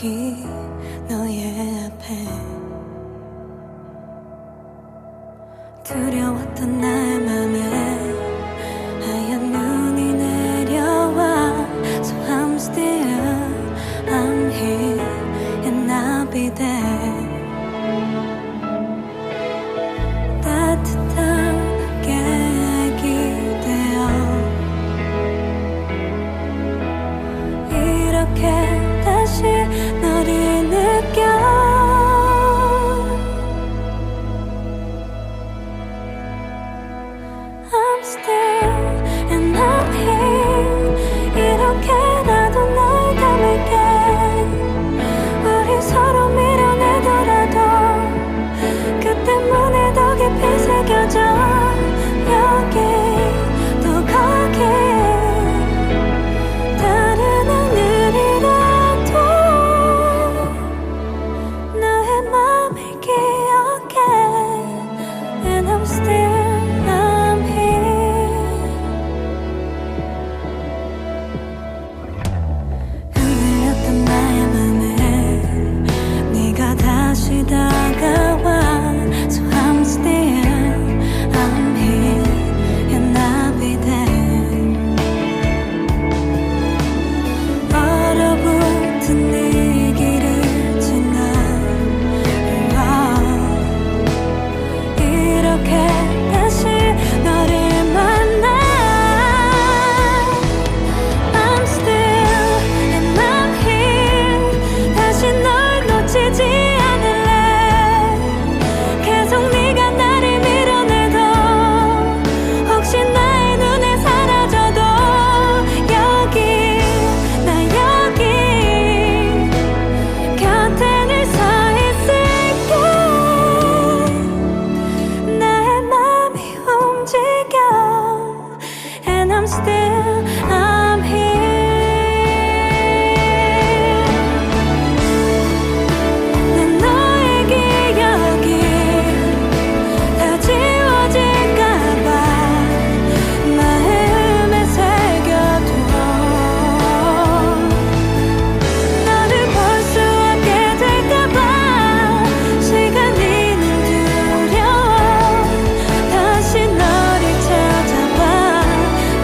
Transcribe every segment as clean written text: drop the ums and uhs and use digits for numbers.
여기 너의 앞에 두려웠던 나의 맘에 하얀 눈이 내려와. So I'm still, I'm here and I'll be there. 따뜻한 게 기대어 이렇게 다시 너를 느껴. I'm still and I'm here. 이렇게 나도 널 담을게. 우리 서로 밀어내더라도 그 때문에 더 깊이 새겨져. 여기 또 거기 다른 하늘이라도 너의 맘을 기억해. And I'm still, I'm here. 흔들렸던 나의 맘에 네가 다시 다가와. So I'm still, I'm here and I'll be there. 얼어붙은 네 길을 지나 이렇게 다시 너를 만나. I'm still and I'm here. 다시 널 놓치지 않을래. 계속 네가 나를 밀어내도 혹시 나의 눈에 사라져도 여기 나 여기 곁에 늘 서 있을게. 나의 맘이 움직여. And I'm still, I'm here. 난 너의 기억이 다 지워질까봐 마음에 새겨둬. 너를 볼 수 없게 될까봐 시간이 늘 두려워. 다시 너를 찾아봐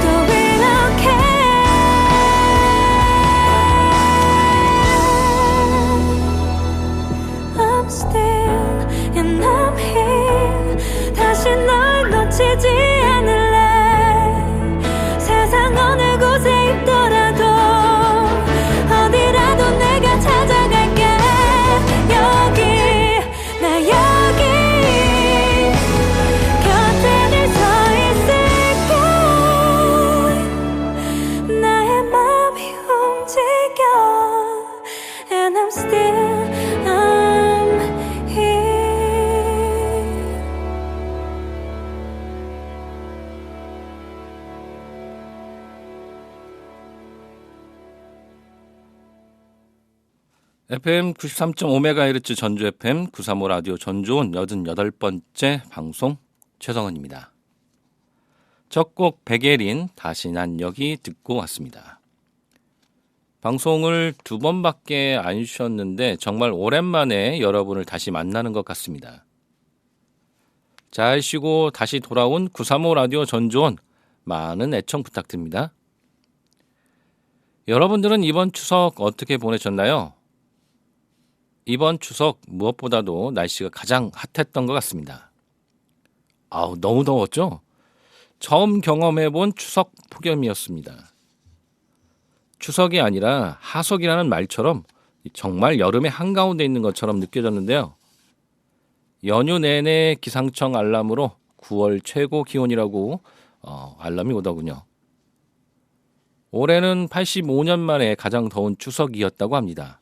또 이렇게. I'm still and I'm here. 다시 널 놓치지 않을래. 세상 어느 곳에 있더라도 어디라도 내가 찾아갈게. 여기 나 여기 곁에 늘 서 있을게. 나의 맘이 움직여. And I'm still, I'm here. FM 93.5MHz 전주 FM 935 라디오 전주온 88번째 방송 최성은입니다. 첫 곡 백예린 다시 난 여기 듣고 왔습니다. 방송을 2번밖에 안 쉬었는데 정말 오랜만에 여러분을 다시 만나는 것 같습니다. 잘 쉬고 다시 돌아온 935 라디오 전주온 많은 애청 부탁드립니다. 여러분들은 이번 추석 어떻게 보내셨나요? 이번 추석 무엇보다도 날씨가 가장 핫했던 것 같습니다. 아우, 너무 더웠죠? 처음 경험해본 추석 폭염이었습니다. 추석이 아니라 하석이라는 말처럼 정말 여름의 한가운데 있는 것처럼 느껴졌는데요. 연휴 내내 기상청 알람으로 9월 최고 기온이라고 알람이 오더군요. 올해는 85년 만에 가장 더운 추석이었다고 합니다.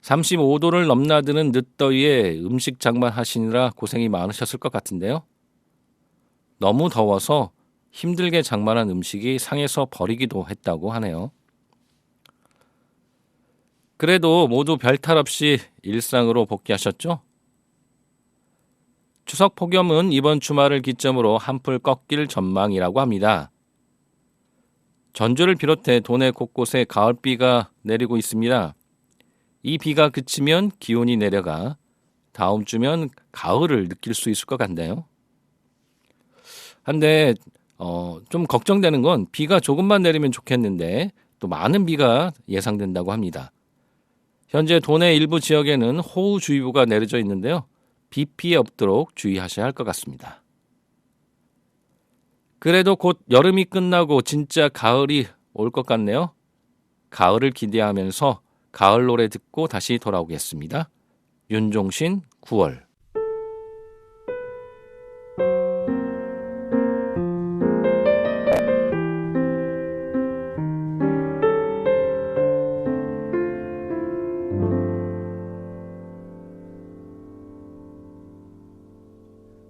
35도를 넘나드는 늦더위에 음식 장만하시느라 고생이 많으셨을 것 같은데요. 너무 더워서 힘들게 장만한 음식이 상해서 버리기도 했다고 하네요. 그래도 모두 별탈 없이 일상으로 복귀하셨죠? 추석 폭염은 이번 주말을 기점으로 한풀 꺾일 전망이라고 합니다. 전주를 비롯해 도내 곳곳에 가을비가 내리고 있습니다. 이 비가 그치면 기온이 내려가 다음 주면 가을을 느낄 수 있을 것 같네요. 한데 좀 걱정되는 건 비가 조금만 내리면 좋겠는데 또 많은 비가 예상된다고 합니다. 현재 도내 일부 지역에는 호우주의보가 내려져 있는데요. 비 피해 없도록 주의하셔야 할 것 같습니다. 그래도 곧 여름이 끝나고 진짜 가을이 올 것 같네요. 가을을 기대하면서 가을 노래 듣고 다시 돌아오겠습니다. 윤종신 9월.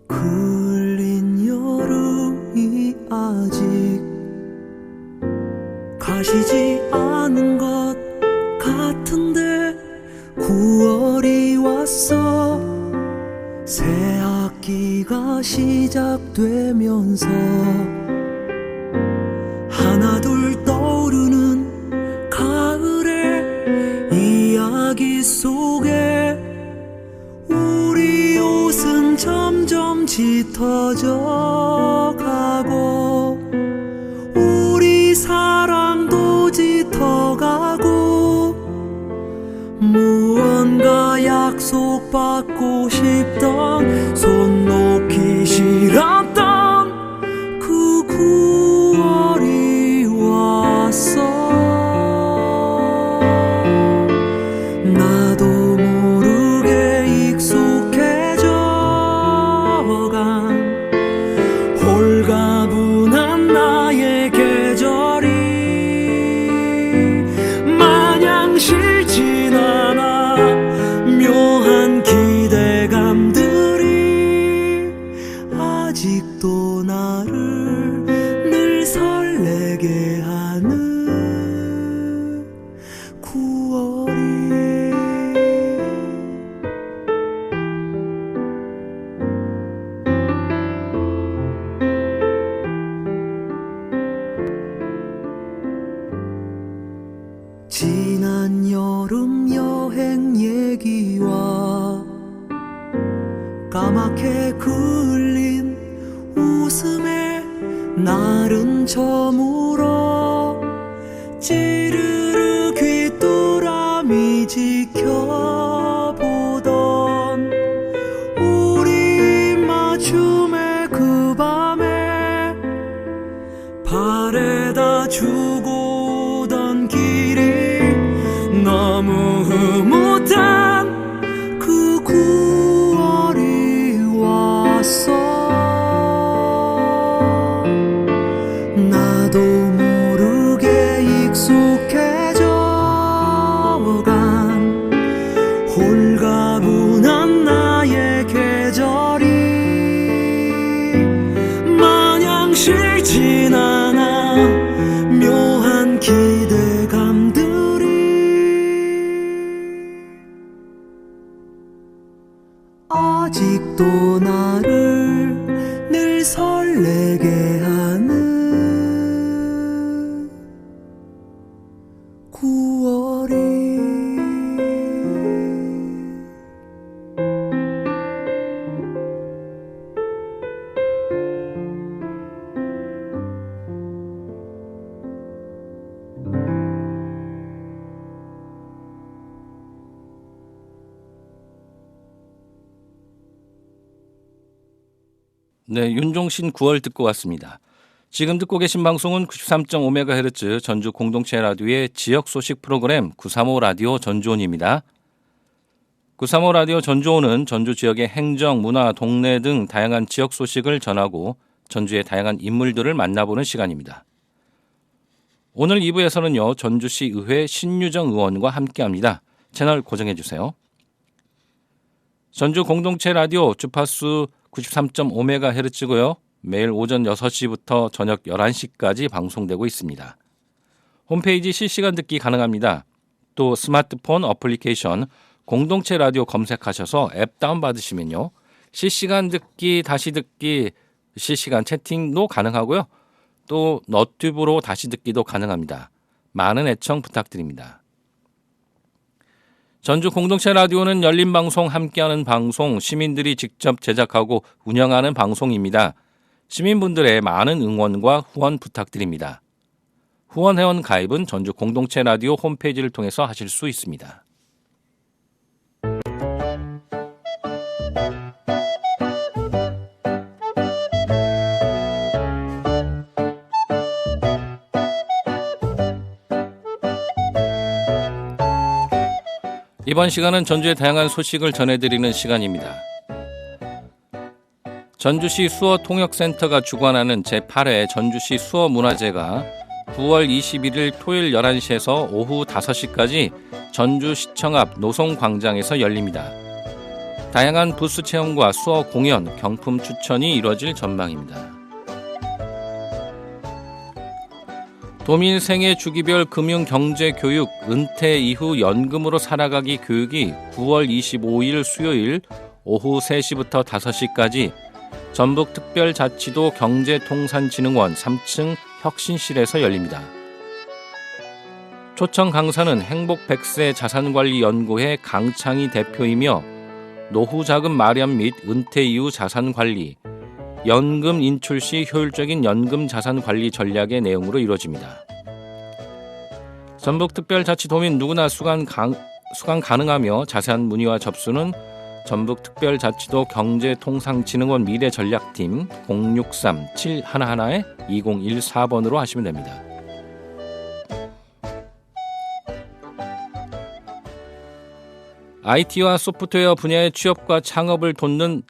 흘린 여름이 아직 가시지 않은 것 같은데 9월이 왔어. 새 학기가 시작되면서 하나둘 떠오르는 가을의 이야기 속에 우리 옷은 점점 짙어져 가고 우리 사랑도 짙어가고 무언가 약속받고 싶던 손 놓기 싫었던 그 9월이 왔어. 나도 모르게 익숙해져간 홀가분한 나의 계절이 마냥 싫진 않아. 묘한 기대감들이 아직도 나를 늘 설레게 하는 9월이. 지난 여름 여행 얘기와 까맣게 그을린 웃음에 날은 저물어 찌르르 귀뚜라미 지켜보던 우리 맞춤의 그 밤에 바래다 주고 오던 길이 너무 흐뭇한 그 9월이 왔어. 나도 모르게 익숙해져간 홀가분한 나의 계절이 마냥 싫진 않아. 묘한 기대감들이 아직도 나를 늘 설레게 하는 9월이. 네, 윤종신 9월 듣고 왔습니다. 지금 듣고 계신 방송은 93.5MHz 전주 공동체 라디오의 지역 소식 프로그램 935 라디오 전주온입니다. 935 라디오 전주온은 전주 지역의 행정, 문화, 동네 등 다양한 지역 소식을 전하고 전주의 다양한 인물들을 만나보는 시간입니다. 오늘 2부에서는요. 전주시 의회 신유정 의원과 함께합니다. 채널 고정해 주세요. 전주 공동체 라디오 주파수 93.5MHz고요. 매일 오전 6시부터 저녁 11시까지 방송되고 있습니다. 홈페이지 실시간 듣기 가능합니다. 또 스마트폰 어플리케이션 공동체 라디오 검색하셔서 앱 다운받으시면요. 실시간 듣기, 다시 듣기, 실시간 채팅도 가능하고요. 또 너튜브로 다시 듣기도 가능합니다. 많은 애청 부탁드립니다. 전주 공동체 라디오는 열린 방송, 함께하는 방송, 시민들이 직접 제작하고 운영하는 방송입니다. 시민분들의 많은 응원과 후원 부탁드립니다. 후원 회원 가입은 전주 공동체 라디오 홈페이지를 통해서 하실 수 있습니다. 이번 시간은 전주의 다양한 소식을 전해드리는 시간입니다. 전주시 수어통역센터가 주관하는 제8회 전주시 수어문화제가 9월 21일 토요일 11시에서 오후 5시까지 전주시청 앞 노송광장에서 열립니다. 다양한 부스 체험과 수어 공연, 경품 추천이 이루어질 전망입니다. 도민 생애 주기별 금융 경제 교육 은퇴 이후 연금으로 살아가기 교육이 9월 25일 수요일 오후 3시부터 5시까지 전북특별자치도 경제통산진흥원 3층 혁신실에서 열립니다. 초청 강사는 행복 100세 자산관리연구회 강창희 대표이며 노후자금 마련 및 은퇴 이후 자산관리, 연금 인출 시 효율적인 연금 자산 관리 전략의 내용으로 이루어집니다. 전북특별자치도민 누구나 수강 가능하며 자세한 문의와 접수는 전북특별자치도 경제통상진흥원 미래전략팀 063-711-2014번으로 하시면 됩니다. IT와 소프트웨어 분야의 취업과 창업을 돕는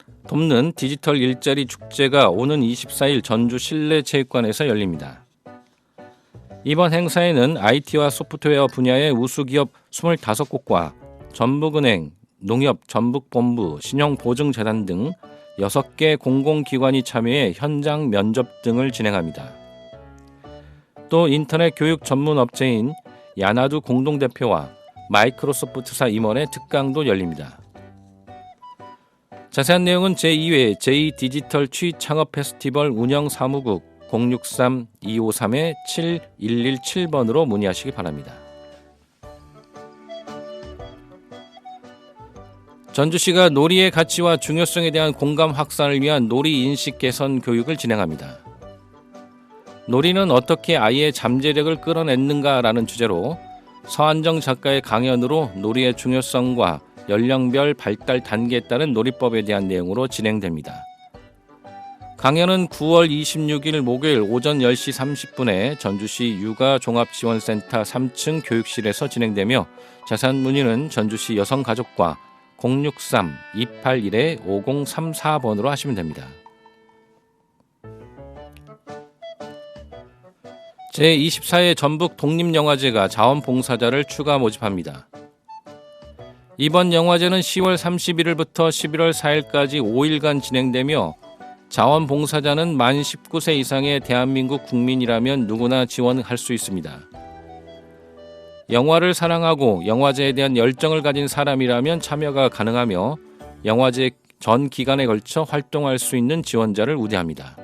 디지털 일자리 축제가 오는 24일 전주 실내체육관에서 열립니다. 이번 행사에는 IT와 소프트웨어 분야의 우수기업 25곳과 전북은행, 농협 전북본부, 신용보증재단 등 6개 공공기관이 참여해 현장 면접 등을 진행합니다. 또 인터넷 교육 전문 업체인 야나두 공동대표와 마이크로소프트사 임원의 특강도 열립니다. 자세한 내용은 제2회 제2디지털 취창업 페스티벌 운영사무국 063-253-7117번으로 문의하시기 바랍니다. 전주시가 놀이의 가치와 중요성에 대한 공감 확산을 위한 놀이 인식 개선 교육을 진행합니다. 놀이는 어떻게 아이의 잠재력을 끌어냈는가라는 주제로 서한정 작가의 강연으로 놀이의 중요성과 연령별 발달 단계에 따른 놀이법에 대한 내용으로 진행됩니다. 강연은 9월 26일 목요일 오전 10시 30분에 전주시 육아종합지원센터 3층 교육실에서 진행되며 자세한 문의는 전주시 여성가족과 063-281-5034번으로 하시면 됩니다. 제24회 전북 독립영화제가 자원봉사자를 추가 모집합니다. 이번 영화제는 10월 31일부터 11월 4일까지 5일간 진행되며 자원봉사자는 만 19세 이상의 대한민국 국민이라면 누구나 지원할 수 있습니다. 영화를 사랑하고 영화제에 대한 열정을 가진 사람이라면 참여가 가능하며 영화제 전 기간에 걸쳐 활동할 수 있는 지원자를 우대합니다.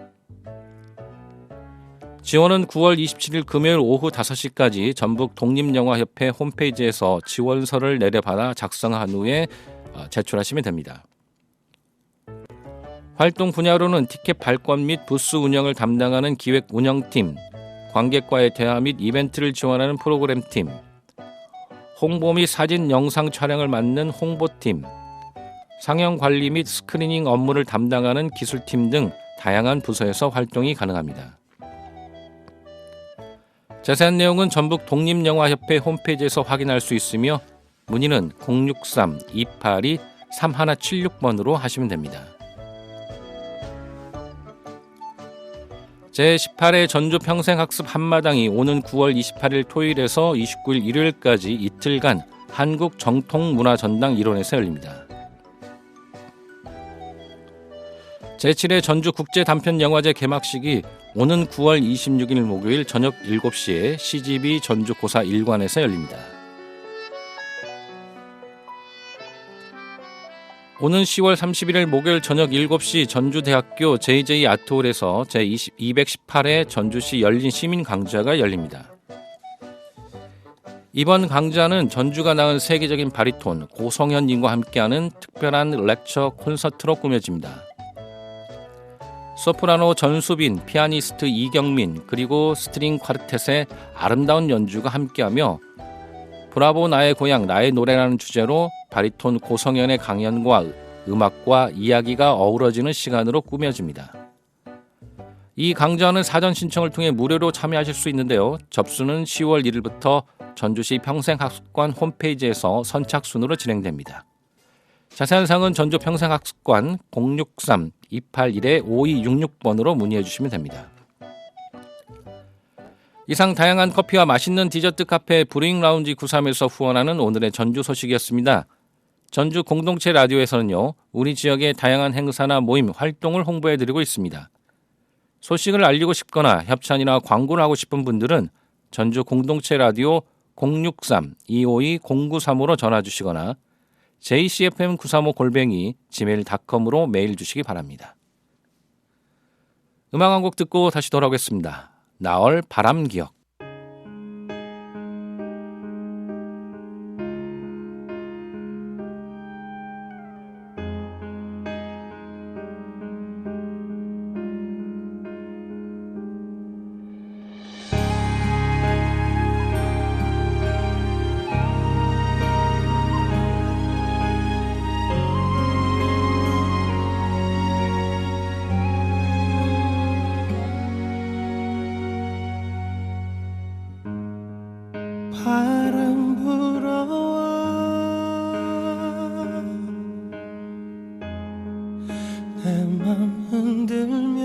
지원은 9월 27일 금요일 오후 5시까지 전북 독립영화협회 홈페이지에서 지원서를 내려받아 작성한 후에 제출하시면 됩니다. 활동 분야로는 티켓 발권 및 부스 운영을 담당하는 기획 운영팀, 관객과의 대화 및 이벤트를 지원하는 프로그램팀, 홍보 및 사진 영상 촬영을 맡는 홍보팀, 상영 관리 및 스크리닝 업무를 담당하는 기술팀 등 다양한 부서에서 활동이 가능합니다. 자세한 내용은 전북 독립영화협회 홈페이지에서 확인할 수 있으며 문의는 063-282-3176번으로 하시면 됩니다. 제18회 전주 평생학습 한마당이 오는 9월 28일 토요일에서 29일 일요일까지 이틀간 한국정통문화전당 일원에서 열립니다. 제7회 전주국제단편영화제 개막식이 오는 9월 26일 목요일 저녁 7시에 CGV 전주고사 1관에서 열립니다. 오는 10월 31일 목요일 저녁 7시 전주대학교 JJ 아트홀에서 제218회 전주시 열린 시민 강좌가 열립니다. 이번 강좌는 전주가 낳은 세계적인 바리톤 고성현님과 함께하는 특별한 렉처 콘서트로 꾸며집니다. 소프라노 전수빈, 피아니스트 이경민, 그리고 스트링 쿼르텟의 아름다운 연주가 함께하며 브라보 나의 고향 나의 노래라는 주제로 바리톤 고성현의 강연과 음악과 이야기가 어우러지는 시간으로 꾸며집니다. 이 강좌는 사전 신청을 통해 무료로 참여하실 수 있는데요. 접수는 10월 1일부터 전주시 평생학습관 홈페이지에서 선착순으로 진행됩니다. 자세한 사항은 전주 평생학습관 063-281-5266번으로 문의해 주시면 됩니다. 이상 다양한 커피와 맛있는 디저트 카페 브루잉 라운지 93에서 후원하는 오늘의 전주 소식이었습니다. 전주 공동체 라디오에서는요, 우리 지역의 다양한 행사나 모임, 활동을 홍보해드리고 있습니다. 소식을 알리고 싶거나 협찬이나 광고를 하고 싶은 분들은 전주 공동체 라디오 063-252-0935로 전화 주시거나 jcfm935@gmail.com으로 메일 주시기 바랍니다. 음악 한 곡 듣고 다시 돌아오겠습니다. 나얼 바람기억. 바람 불어와 내 맘 흔들면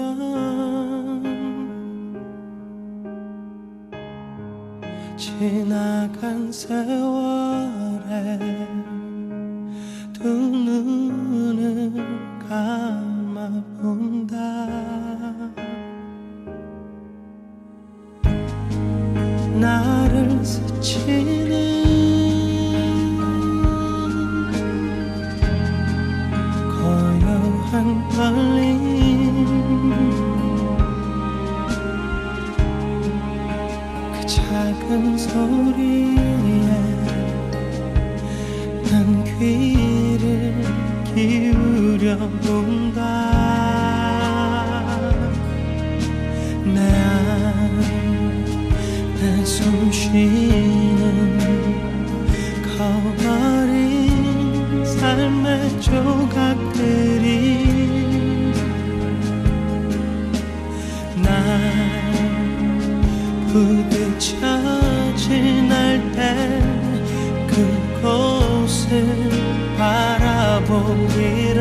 지나간 세월에 두 눈을 감아본다. 나를 스치는 고요한 떨림, 그 작은 소리에 난 귀를 기울여 본다. 내 숨쉬는 커버린 삶의 조각들이 날 부딪혀 지날 때 그곳을 바라보리라.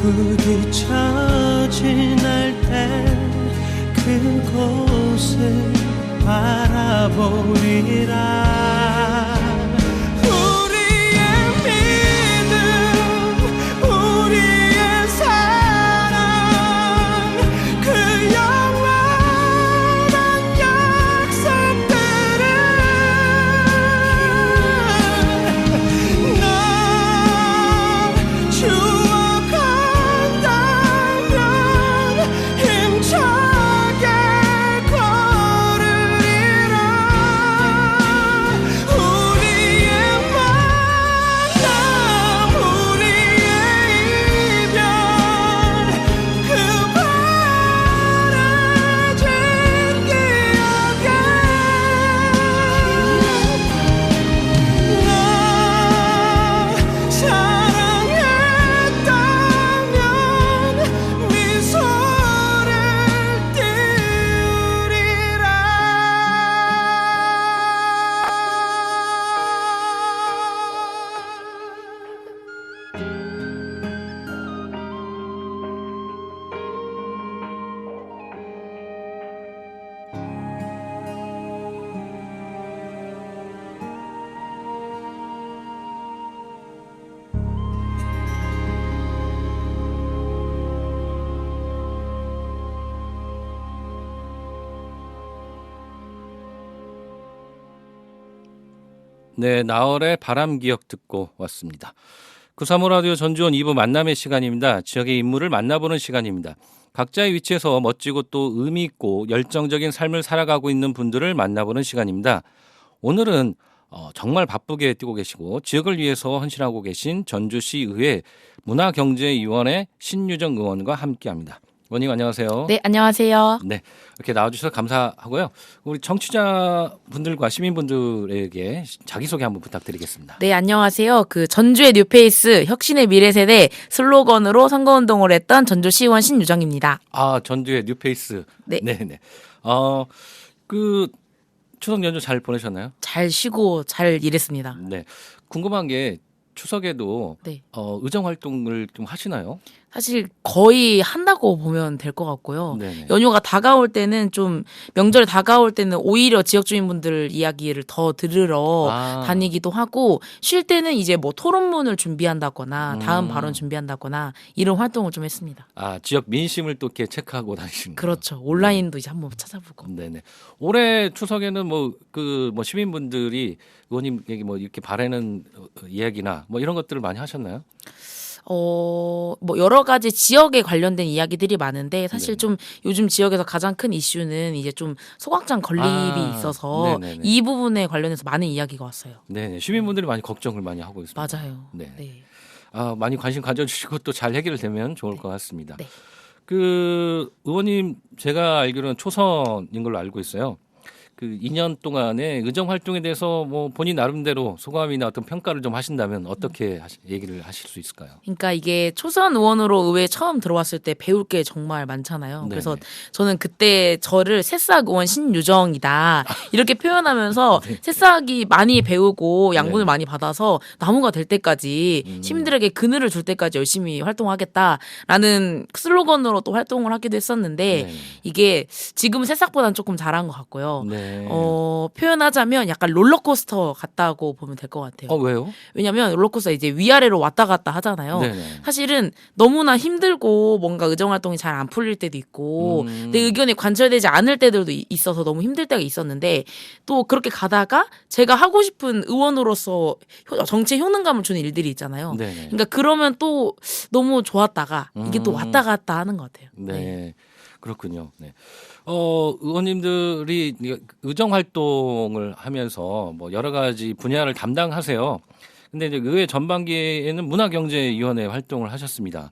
부딪혀 지날 때 그곳을 바라보리라. 우리의 믿음, 우리의 사랑, 네, 나얼의 바람 기억 듣고 왔습니다. 935 라디오 전주원 2부 만남의 시간입니다. 지역의 인물을 만나보는 시간입니다. 각자의 위치에서 멋지고 또 의미 있고 열정적인 삶을 살아가고 있는 분들을 만나보는 시간입니다. 오늘은 정말 바쁘게 뛰고 계시고 지역을 위해서 헌신하고 계신 전주시의회 문화경제위원회 신유정 의원과 함께합니다. 의원님 안녕하세요. 네, 안녕하세요. 네, 이렇게 나와주셔서 감사하고요. 우리 청취자분들과 시민분들에게 자기소개 한번 부탁드리겠습니다. 네, 안녕하세요. 전주의 뉴페이스 혁신의 미래세대 슬로건으로 선거운동을 했던 전주시의원 신유정입니다. 아, 전주의 뉴페이스. 네. 네네. 추석 연휴 잘 보내셨나요? 잘 쉬고 잘 일했습니다. 네. 궁금한 게 추석에도 네. 의정 활동을 좀 하시나요? 사실 거의 한다고 보면 될 것 같고요. 네네. 연휴가 다가올 때는 좀 명절이 다가올 때는 오히려 지역 주민분들 이야기를 더 들으러 다니기도 하고 쉴 때는 이제 뭐 토론문을 준비한다거나 다음 발언 준비한다거나 이런 활동을 좀 했습니다. 아, 지역 민심을 또 이렇게 체크하고 다니시는 거예요? 그렇죠. 온라인도 이제 한번 찾아보고. 네네. 올해 추석에는 시민분들이 의원님에게 뭐 이렇게 바라는 이야기나 뭐 이런 것들을 많이 하셨나요? 뭐 여러 가지 지역에 관련된 이야기들이 많은데 사실 네네. 좀 요즘 지역에서 가장 큰 이슈는 이제 좀 소각장 건립이 있어서 네네네. 이 부분에 관련해서 많은 이야기가 왔어요. 네네. 시민분들이 많이 걱정을 많이 하고 있습니다. 맞아요. 네. 네. 많이 관심 가져주시고 또 잘 해결되면 좋을 것 같습니다. 네. 의원님 제가 알기로는 초선인 걸로 알고 있어요. 2년 동안의 의정 활동에 대해서 뭐 본인 나름대로 소감이나 어떤 평가를 좀 하신다면 어떻게 얘기를 하실 수 있을까요? 그러니까 이게 초선 의원으로 의회에 처음 들어왔을 때 배울 게 정말 많잖아요. 네네. 그래서 저는 그때 저를 새싹 의원 신유정이다 이렇게 표현하면서 네. 새싹이 많이 배우고 양분을 네. 많이 받아서 나무가 될 때까지 시민들에게 그늘을 줄 때까지 열심히 활동하겠다라는 슬로건으로 또 활동을 하기도 했었는데 네. 이게 지금은 새싹보다는 조금 잘한 것 같고요. 네. 표현하자면 약간 롤러코스터 같다고 보면 될 것 같아요. 왜요? 왜냐면 롤러코스터 이제 위아래로 왔다 갔다 하잖아요. 네네. 사실은 너무나 힘들고 뭔가 의정 활동이 잘 안 풀릴 때도 있고 내 의견이 관철되지 않을 때들도 있어서 너무 힘들 때가 있었는데 또 그렇게 가다가 제가 하고 싶은 의원으로서 정치에 효능감을 주는 일들이 있잖아요. 네네. 그러니까 그러면 또 너무 좋았다가 이게 또 왔다 갔다 하는 것 같아요. 네. 그렇군요. 네. 의원님들이 의정 활동을 하면서 뭐 여러 가지 분야를 담당하세요. 근데 이제 의회 전반기에는 문화경제위원회 활동을 하셨습니다.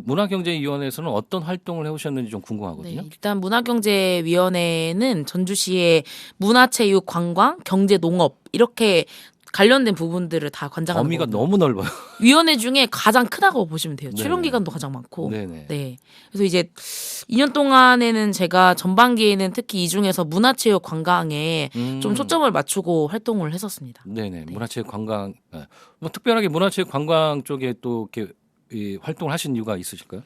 문화경제위원회에서는 어떤 활동을 해오셨는지 좀 궁금하거든요. 네, 일단 문화경제위원회는 전주시의 문화체육, 관광, 경제, 농업 이렇게 관련된 부분들을 다 관장하는 범위가 거거든요. 너무 넓어요. 위원회 중에 가장 크다고 보시면 돼요. 네네. 출연 기간도 가장 많고. 네네. 네. 그래서 이제 2년 동안에는 제가 전반기에는 특히 이 중에서 문화체육 관광에 좀 초점을 맞추고 활동을 했었습니다. 네네. 문화체육 관광. 뭐 특별하게 문화체육 관광 쪽에 또 이렇게 활동을 하신 이유가 있으실까요?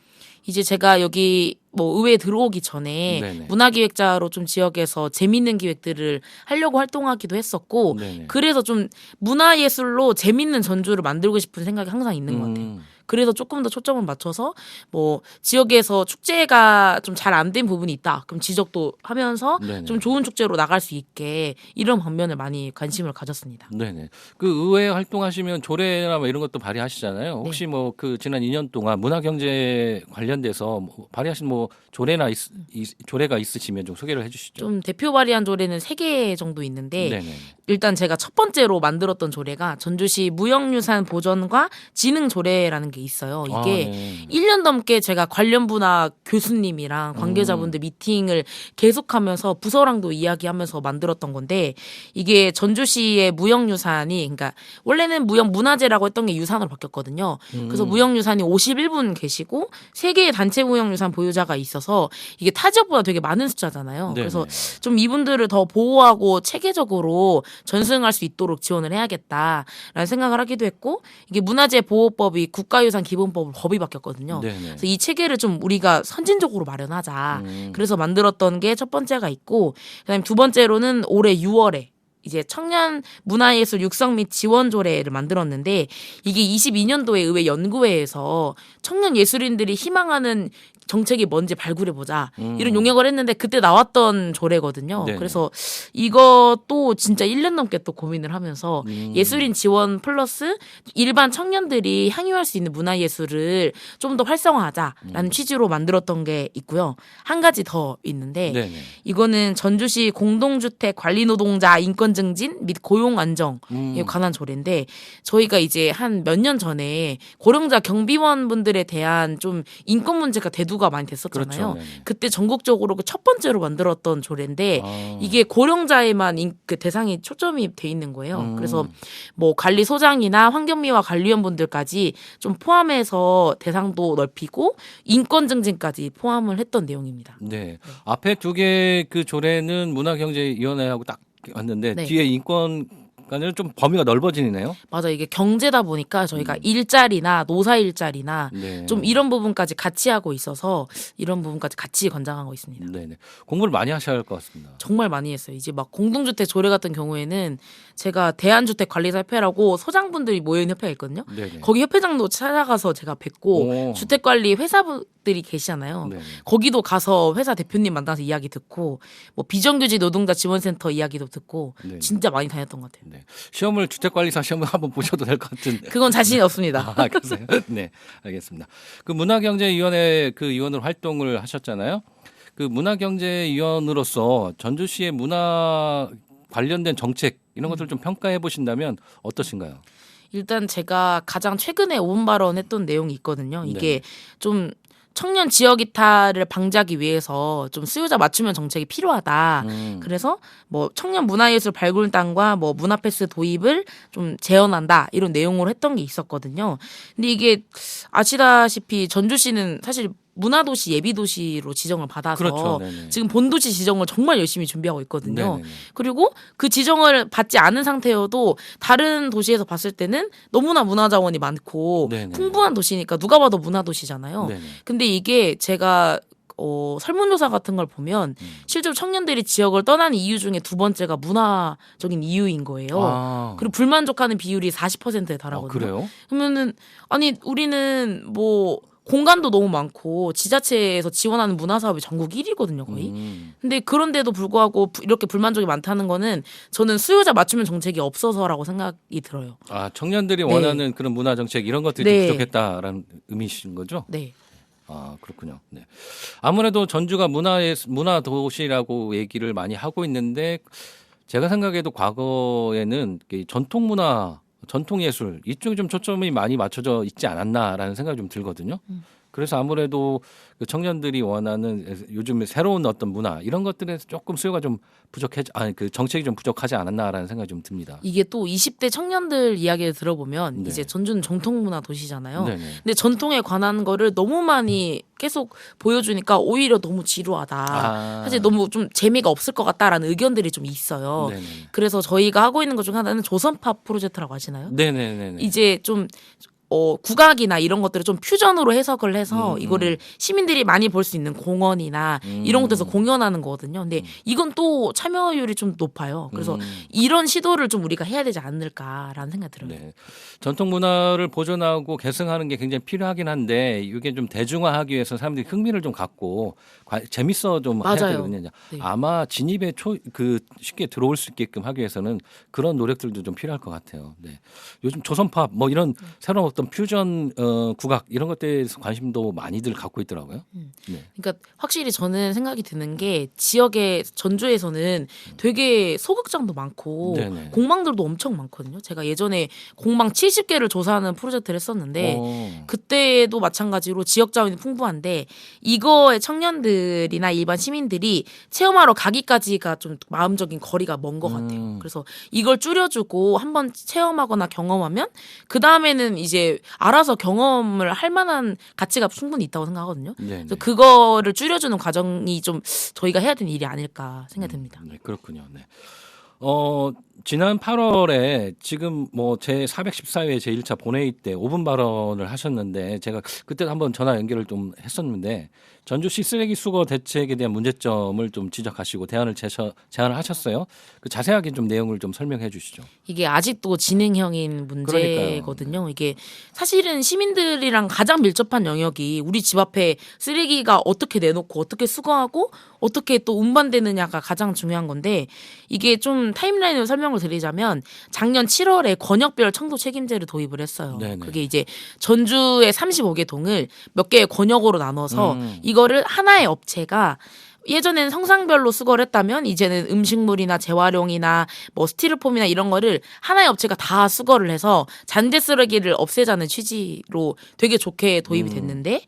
이제 제가 여기 뭐 의회에 들어오기 전에 네네. 문화기획자로 좀 지역에서 재밌는 기획들을 하려고 활동하기도 했었고 네네. 그래서 좀 문화예술로 재밌는 전주를 만들고 싶은 생각이 항상 있는 것 같아요. 그래서 조금 더 초점을 맞춰서 뭐 지역에서 축제가 좀 잘 안 된 부분이 있다. 그럼 지적도 하면서 네네. 좀 좋은 축제로 나갈 수 있게 이런 방면을 많이 관심을 가졌습니다. 네네. 의회 활동하시면 조례나 뭐 이런 것도 발의하시잖아요. 혹시 뭐 지난 2년 동안 문화경제 관련돼서 뭐 발의하신 뭐 조례나 조례가 있으시면 좀 소개를 해주시죠. 좀 대표 발의한 조례는 3개 정도 있는데 네네. 일단 제가 첫 번째로 만들었던 조례가 전주시 무형유산 보전과 진흥 조례라는 게 있어요. 이게 네. 1년 넘게 제가 관련 분야 교수님이랑 관계자분들 미팅을 계속하면서 부서랑도 이야기하면서 만들었던 건데 이게 전주시의 무형유산이 그러니까 원래는 무형문화재라고 했던 게 유산으로 바뀌었거든요. 그래서 무형유산이 51분 계시고 3개의 단체 무형유산 보유자가 있어서 이게 타 지역보다 되게 많은 숫자잖아요. 네네. 그래서 좀 이분들을 더 보호하고 체계적으로 전승할 수 있도록 지원을 해야겠다라는 생각을 하기도 했고 이게 문화재 보호법이 국가유산 기본법으로 법이 바뀌었거든요. 네네. 그래서 이 체계를 좀 우리가 선진적으로 마련하자. 그래서 만들었던 게 첫 번째가 있고 그다음에 두 번째로는 올해 6월에 이제 청년 문화예술 육성 및 지원 조례를 만들었는데 이게 22년도에 의회 연구회에서 청년 예술인들이 희망하는 정책이 뭔지 발굴해보자 이런 용역을 했는데 그때 나왔던 조례거든요. 네네. 그래서 이것도 진짜 1년 넘게 또 고민을 하면서 예술인 지원 플러스 일반 청년들이 향유할 수 있는 문화예술을 좀 더 활성화하자라는 취지로 만들었던 게 있고요. 한 가지 더 있는데 네네. 이거는 전주시 공동주택 관리노동자 인권 증진 및 고용 안정에 관한 조례인데 저희가 이제 한 몇 년 전에 고령자 경비원 분들에 대한 좀 인권 문제가 대두가 많이 됐었잖아요. 그렇죠. 네네. 그때 전국적으로 그 첫 번째로 만들었던 조례인데 아. 이게 고령자에만 그 대상이 초점이 돼 있는 거예요. 그래서 뭐 관리소장이나 환경미화 관리원분들까지 좀 포함해서 대상도 넓히고 인권 증진까지 포함을 했던 내용입니다. 네. 앞에 두 개 그 조례는 문화경제위원회하고 딱 왔는데 네. 뒤에 인권과는 좀 범위가 넓어지네요. 맞아 이게 경제다 보니까 저희가 일자리나 노사 일자리나 네. 좀 이런 부분까지 같이 하고 있어서 이런 부분까지 같이 권장하고 있습니다. 네네. 공부를 많이 하셔야 할 것 같습니다. 정말 많이 했어요. 이제 막 공동주택 조례 같은 경우에는 제가 대한주택관리사 협회라고 소장분들이 모여있는 협회가 있거든요. 네네. 거기 협회장도 찾아가서 제가 뵙고 오. 주택관리 회사들이 계시잖아요. 네네. 거기도 가서 회사 대표님 만나서 이야기 듣고 뭐 비정규직 노동자 지원센터 이야기도 듣고 네. 진짜 많이 다녔던 것 같아요. 네. 시험을 주택관리사 시험을 한번 보셔도 될 것 같은데. 그건 자신이 없습니다. 아, 그러세요? 네, 알겠습니다. 그 문화경제위원회 그 위원으로 활동을 하셨잖아요. 그 문화경제위원으로서 전주시의 문화 관련된 정책 이런 것들 좀 평가해 보신다면 어떠신가요? 일단 제가 가장 최근에 오은 발언했던 내용이 있거든요. 이게 네. 좀 청년 지역 이탈을 방지하기 위해서 좀 수요자 맞춤형 정책이 필요하다. 그래서 뭐 청년 문화예술 발굴단과 뭐 문화패스 도입을 좀 제언한다 이런 내용으로 했던 게 있었거든요. 근데 이게 아시다시피 전주시는 사실 문화도시 예비도시로 지정을 받아서 그렇죠. 네네. 지금 본도시 지정을 정말 열심히 준비하고 있거든요. 네네네. 그리고 그 지정을 받지 않은 상태여도 다른 도시에서 봤을 때는 너무나 문화자원이 많고 네네. 풍부한 도시니까 누가 봐도 문화도시잖아요. 네네. 근데 이게 제가 설문조사 같은 걸 보면 실제로 청년들이 지역을 떠나는 이유 중에 두 번째가 문화적인 이유인 거예요. 아, 그리고 불만족하는 비율이 40%에 아, 달하거든요. 그래요? 그러면은 아니 우리는 뭐 공간도 너무 많고 지자체에서 지원하는 문화 사업이 전국 1위거든요, 거의. 근데 그런데도 불구하고 이렇게 불만족이 많다는 거는 저는 수요자 맞춤형 정책이 없어서라고 생각이 들어요. 아, 청년들이 네. 원하는 그런 문화 정책 이런 것들이 네. 좀 부족했다라는 의미이신 거죠? 네. 아, 그렇군요. 네. 아무래도 전주가 문화 도시라고 얘기를 많이 하고 있는데 제가 생각해도 과거에는 이 전통 문화, 전통 예술 이쪽에 좀 초점이 많이 맞춰져 있지 않았나라는 생각이 좀 들거든요. 그래서 아무래도 그 청년들이 원하는 요즘 새로운 어떤 문화 이런 것들에서 조금 수요가 좀 그 정책이 좀 부족하지 않았나라는 생각이 좀 듭니다. 이게 또 20대 청년들 이야기를 들어보면 네. 이제 전주는 정통문화 도시잖아요. 네네. 근데 전통에 관한 거를 너무 많이 계속 보여주니까 오히려 너무 지루하다. 아. 사실 너무 좀 재미가 없을 것 같다라는 의견들이 좀 있어요. 네네. 그래서 저희가 하고 있는 것 중 하나는 조선팝 프로젝트라고 아시나요? 네네네. 이제 좀 국악이나 이런 것들을 좀 퓨전으로 해석을 해서 이거를 시민들이 많이 볼 수 있는 공원이나 이런 곳에서 공연하는 거거든요. 근데 이건 또 참여율이 좀 높아요. 그래서 이런 시도를 좀 우리가 해야 되지 않을까라는 생각이 들어요. 네. 전통 문화를 보존하고 계승하는 게 굉장히 필요하긴 한데 이게 좀 대중화하기 위해서 사람들이 흥미를 좀 갖고 재밌어 좀 해야 맞아요. 되거든요. 네. 아마 진입에 쉽게 들어올 수 있게끔 하기 위해서는 그런 노력들도 좀 필요할 것 같아요. 네. 요즘 조선팝 뭐 이런 새로운 어떤 퓨전 국악 이런 것들에 대해서 관심도 많이들 갖고 있더라고요. 네. 그러니까 확실히 저는 생각이 드는 게 지역의 전주에서는 되게 소극장도 많고 네네. 공방들도 엄청 많거든요. 제가 예전에 공방 70개를 조사하는 프로젝트를 했었는데 그때도 마찬가지로 지역 자원이 풍부한데 이거에 청년들이나 일반 시민들이 체험하러 가기까지가 좀 마음적인 거리가 먼 것 같아요. 그래서 이걸 줄여주고 한번 체험하거나 경험하면 그 다음에는 이제 알아서 경험을 할 만한 가치가 충분히 있다고 생각하거든요. 네네. 그래서 그거를 줄여주는 과정이 좀 저희가 해야 되는 일이 아닐까 생각이 듭니다. 네, 그렇군요. 네. 지난 8월에 지금 뭐 제 414회 제 1차 본회의 때 5분 발언을 하셨는데 제가 그때 한번 전화 연결을 좀 했었는데 전주시 쓰레기 수거 대책에 대한 문제점을 좀 지적하시고 제안을 하셨어요. 그 자세하게 좀 내용을 좀 설명해 주시죠. 이게 아직도 진행형인 문제거든요. 이게 사실은 시민들이랑 가장 밀접한 영역이 우리 집 앞에 쓰레기가 어떻게 내놓고 어떻게 수거하고 어떻게 또 운반되느냐가 가장 중요한 건데 이게 좀 타임라인으로 설명을 드리자면 작년 7월에 권역별 청소 책임제를 도입을 했어요. 네네. 그게 이제 전주의 35개 동을 몇 개의 권역으로 나눠서 이거를 하나의 업체가 예전에는 성상별로 수거를 했다면 이제는 음식물이나 재활용이나 뭐 스티로폼이나 이런 거를 하나의 업체가 다 수거를 해서 잔재 쓰레기를 없애자는 취지로 되게 좋게 도입이 됐는데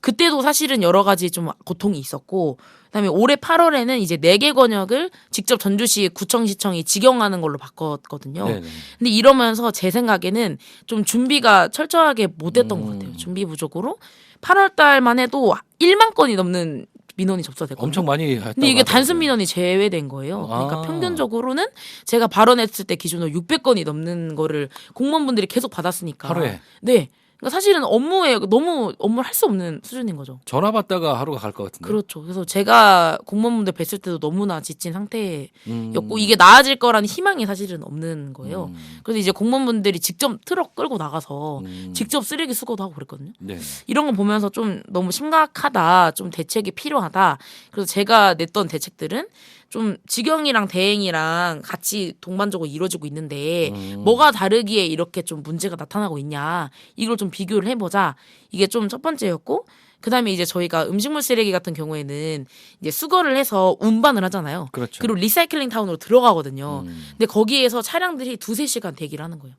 그때도 사실은 여러 가지 좀 고통이 있었고 그다음에 올해 8월에는 이제 4개 권역을 직접 전주시 구청시청이 직영하는 걸로 바꿨거든요. 네네. 근데 이러면서 제 생각에는 좀 준비가 철저하게 못했던 것 같아요. 준비 부족으로 8월 달만 해도 1만 건이 넘는 민원이 접수됐거든요. 엄청 많이 했다고 근데 이게 단순 하더라고요. 민원이 제외된 거예요. 그러니까 아. 평균적으로는 제가 발언했을 때 기준으로 600건이 넘는 거를 공무원분들이 계속 받았으니까. 하루에? 네. 그러니까 사실은 업무에 너무 업무를 할 수 없는 수준인 거죠. 전화 받다가 하루가 갈 것 같은데. 그렇죠. 그래서 제가 공무원분들 뵀을 때도 너무나 지친 상태였고 음. 이게 나아질 거라는 희망이 사실은 없는 거예요. 그래서 이제 공무원분들이 직접 트럭 끌고 나가서 직접 쓰레기 수거도 하고 그랬거든요. 네. 이런 거 보면서 좀 너무 심각하다, 좀 대책이 필요하다. 그래서 제가 냈던 대책들은 좀 직영이랑 대행이랑 같이 동반적으로 이루어지고 있는데 뭐가 다르기에 이렇게 좀 문제가 나타나고 있냐 이걸 좀 비교를 해보자. 이게 좀 첫 번째였고 그다음에 이제 저희가 음식물 쓰레기 같은 경우에는 이제 수거를 해서 운반을 하잖아요. 그렇죠. 그리고 리사이클링 타운으로 들어가거든요. 근데 거기에서 차량들이 2-3시간 대기를 하는 거예요.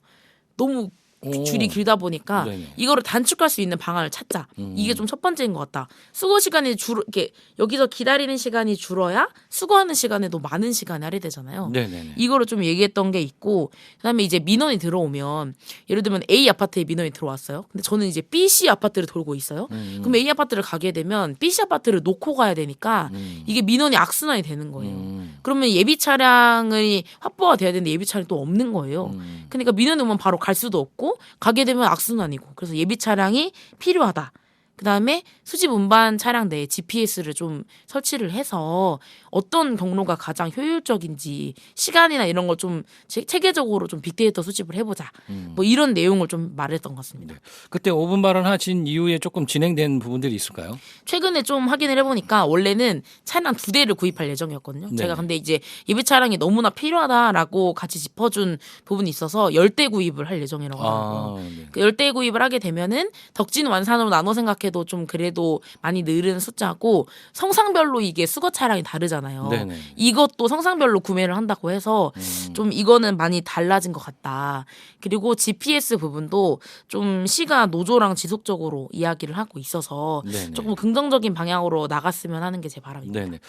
너무 오. 줄이 길다 보니까 네네. 이거를 단축할 수 있는 방안을 찾자. 이게 좀 첫 번째인 것 같다. 수거 시간이 이렇게 여기서 기다리는 시간이 줄어야 수거하는 시간에도 많은 시간이 할애되잖아요. 네네네. 이거를 좀 얘기했던 게 있고 그다음에 이제 민원이 들어오면 예를 들면 A 아파트에 민원이 들어왔어요. 근데 저는 이제 B, C 아파트를 돌고 있어요. 그럼 A 아파트를 가게 되면 B, C 아파트를 놓고 가야 되니까 이게 민원이 악순환이 되는 거예요. 그러면 예비 차량이 확보가 돼야 되는데 예비 차량이 또 없는 거예요. 그러니까 민원이 오면 바로 갈 수도 없고 가게 되면 악순환이고 그래서 예비 차량이 필요하다. 그다음에 수집 운반 차량 내에 GPS를 좀 설치를 해서 어떤 경로가 가장 효율적인지 시간이나 이런 걸 좀 체계적으로 좀 빅데이터 수집을 해보자. 뭐 이런 내용을 좀 말했던 것 같습니다. 그때 5분 발언하신 이후에 조금 진행된 부분들이 있을까요? 최근에 좀 확인을 해보니까 원래는 차량 2대를 구입할 예정이었거든요. 네네. 제가 근데 이제 예비 차량이 너무나 필요하다라고 같이 짚어준 부분이 있어서 10대 구입을 할 예정이라고 하더라고요. 네. 그 10대 구입을 하게 되면은 덕진 완산으로 나눠 생각해도 좀 그래도 많이 늘은 숫자고 성상별로 이게 수거 차량이 다르잖아요. 네네. 이것도 성상별로 구매를 한다고 해서 좀 이거는 많이 달라진 것 같다. 그리고 GPS 부분도 좀 시가 노조랑 지속적으로 이야기를 하고 있어서 네네. 조금 긍정적인 방향으로 나갔으면 하는 게 제 바람입니다. 네네.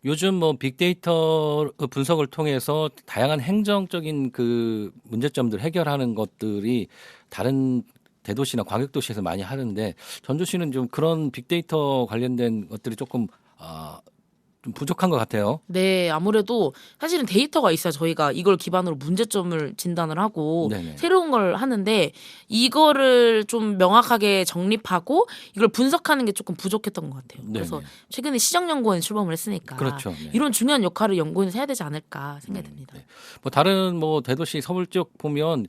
요즘 뭐 빅데이터 분석을 통해서 다양한 행정적인 그 문제점들 해결하는 것들이 다른 대도시나 광역도시에서 많이 하는데 전주시는 좀 그런 빅데이터 관련된 것들이 조금 좀 부족한 것 같아요. 네, 아무래도 사실은 데이터가 있어야 저희가 이걸 기반으로 문제점을 진단을 하고 네네. 새로운 걸 하는데 이거를 좀 명확하게 정립하고 이걸 분석하는 게 조금 부족했던 것 같아요. 그래서 네네. 최근에 시정연구원이 출범을 했으니까 그렇죠. 네. 이런 중요한 역할을 연구원에서 해야 되지 않을까 생각이 듭니다. 뭐 다른 뭐 대도시 서울 쪽 보면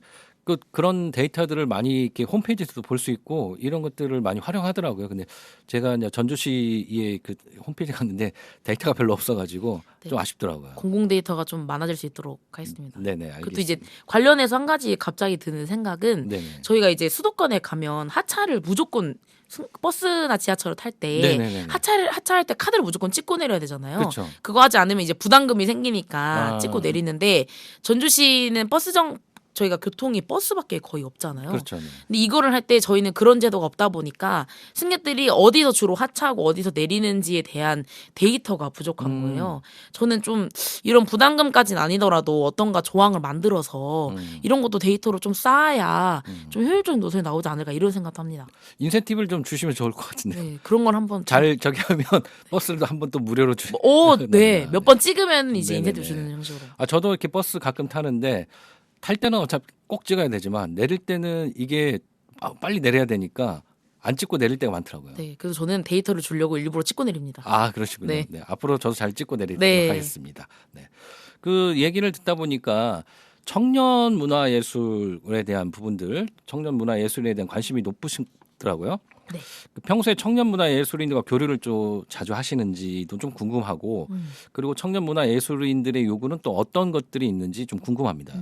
그런 데이터들을 많이 이렇게 홈페이지에서도 볼 수 있고 이런 것들을 많이 활용하더라고요. 근데 제가 이제 전주시의 그 홈페이지 갔는데 데이터가 별로 없어가지고 네. 좀 아쉽더라고요. 공공 데이터가 좀 많아질 수 있도록 하겠습니다. 네네. 알겠습니다. 그것도 이제 관련해서 한 가지 갑자기 드는 생각은 네네. 저희가 이제 수도권에 가면 하차를 무조건 버스나 지하철을 탈 때 네네네. 하차할 때 카드를 무조건 찍고 내려야 되잖아요. 그렇죠. 그거 하지 않으면 이제 부담금이 생기니까 아. 찍고 내리는데 전주시는 저희가 교통이 버스밖에 거의 없잖아요. 그렇죠. 네. 근데 이거를 할 때 저희는 그런 제도가 없다 보니까 승객들이 어디서 주로 하차하고 어디서 내리는지에 대한 데이터가 부족한 거예요. 저는 좀 이런 부담금까지는 아니더라도 어떤가 조항을 만들어서 이런 것도 데이터로 좀 쌓아야 좀 효율적인 노선이 나오지 않을까 이런 생각도 합니다. 인센티브를 좀 주시면 좋을 것 같은데. 네, 그런 걸 한번 잘 저기 하면 버스를 한번 또 무료로 주. 네. 몇 번 찍으면 이제 네네네. 인센티브 주는 형식으로. 저도 이렇게 버스 가끔 타는데 탈 때는 어차피 꼭 찍어야 되지만 내릴 때는 이게 빨리 내려야 되니까 안 찍고 내릴 때가 많더라고요. 네, 그래서 저는 데이터를 주려고 일부러 찍고 내립니다. 아, 그러시군요. 네. 네. 앞으로 저도 잘 찍고 내리도록 네. 하겠습니다. 네. 그 얘기를 듣다 보니까 청년 문화예술에 대한 부분들, 청년 문화예술에 대한 관심이 높으시더라고요. 네. 그 평소에 청년 문화예술인들과 교류를 좀 자주 하시는지도 좀 궁금하고, 그리고 청년 문화예술인들의 요구는 또 어떤 것들이 있는지 좀 궁금합니다.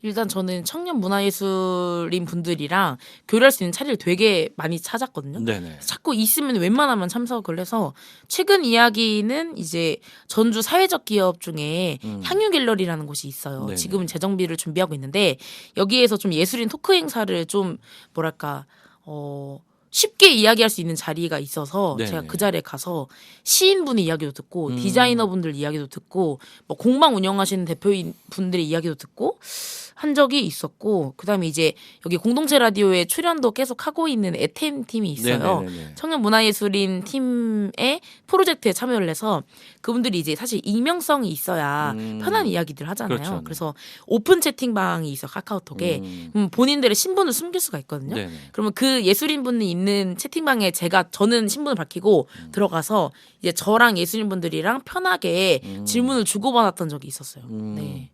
일단 저는 청년 문화예술인 분들이랑 교류할 수 있는 자리를 되게 많이 찾았거든요. 네네. 자꾸 있으면 웬만하면 참석을 해서 최근 이야기는 이제 전주 사회적 기업 중에 향유 갤러리라는 곳이 있어요. 네네. 지금은 재정비를 준비하고 있는데 여기에서 좀 예술인 토크 행사를 좀 뭐랄까 쉽게 이야기할 수 있는 자리가 있어서 네네. 제가 그 자리에 가서 시인분의 이야기도 듣고 디자이너분들 이야기도 듣고 뭐 공방 운영하시는 대표인 분들의 이야기도 듣고 한 적이 있었고 그다음에 이제 여기 공동체 라디오에 출연도 계속 하고 있는 에템 팀이 있어요. 네네네네. 청년 문화예술인 팀의 프로젝트에 참여를 해서 그분들이 이제 사실 익명성이 있어야 편한 이야기들 하잖아요. 그렇죠. 그래서 오픈 채팅방이 있어 카카오톡에 본인들의 신분을 숨길 수가 있거든요. 네네. 그러면 그 예술인분이 있는 채팅방에 저는 신분을 밝히고 들어가서 이제 저랑 예술인분들이랑 편하게 질문을 주고받았던 적이 있었어요. 네.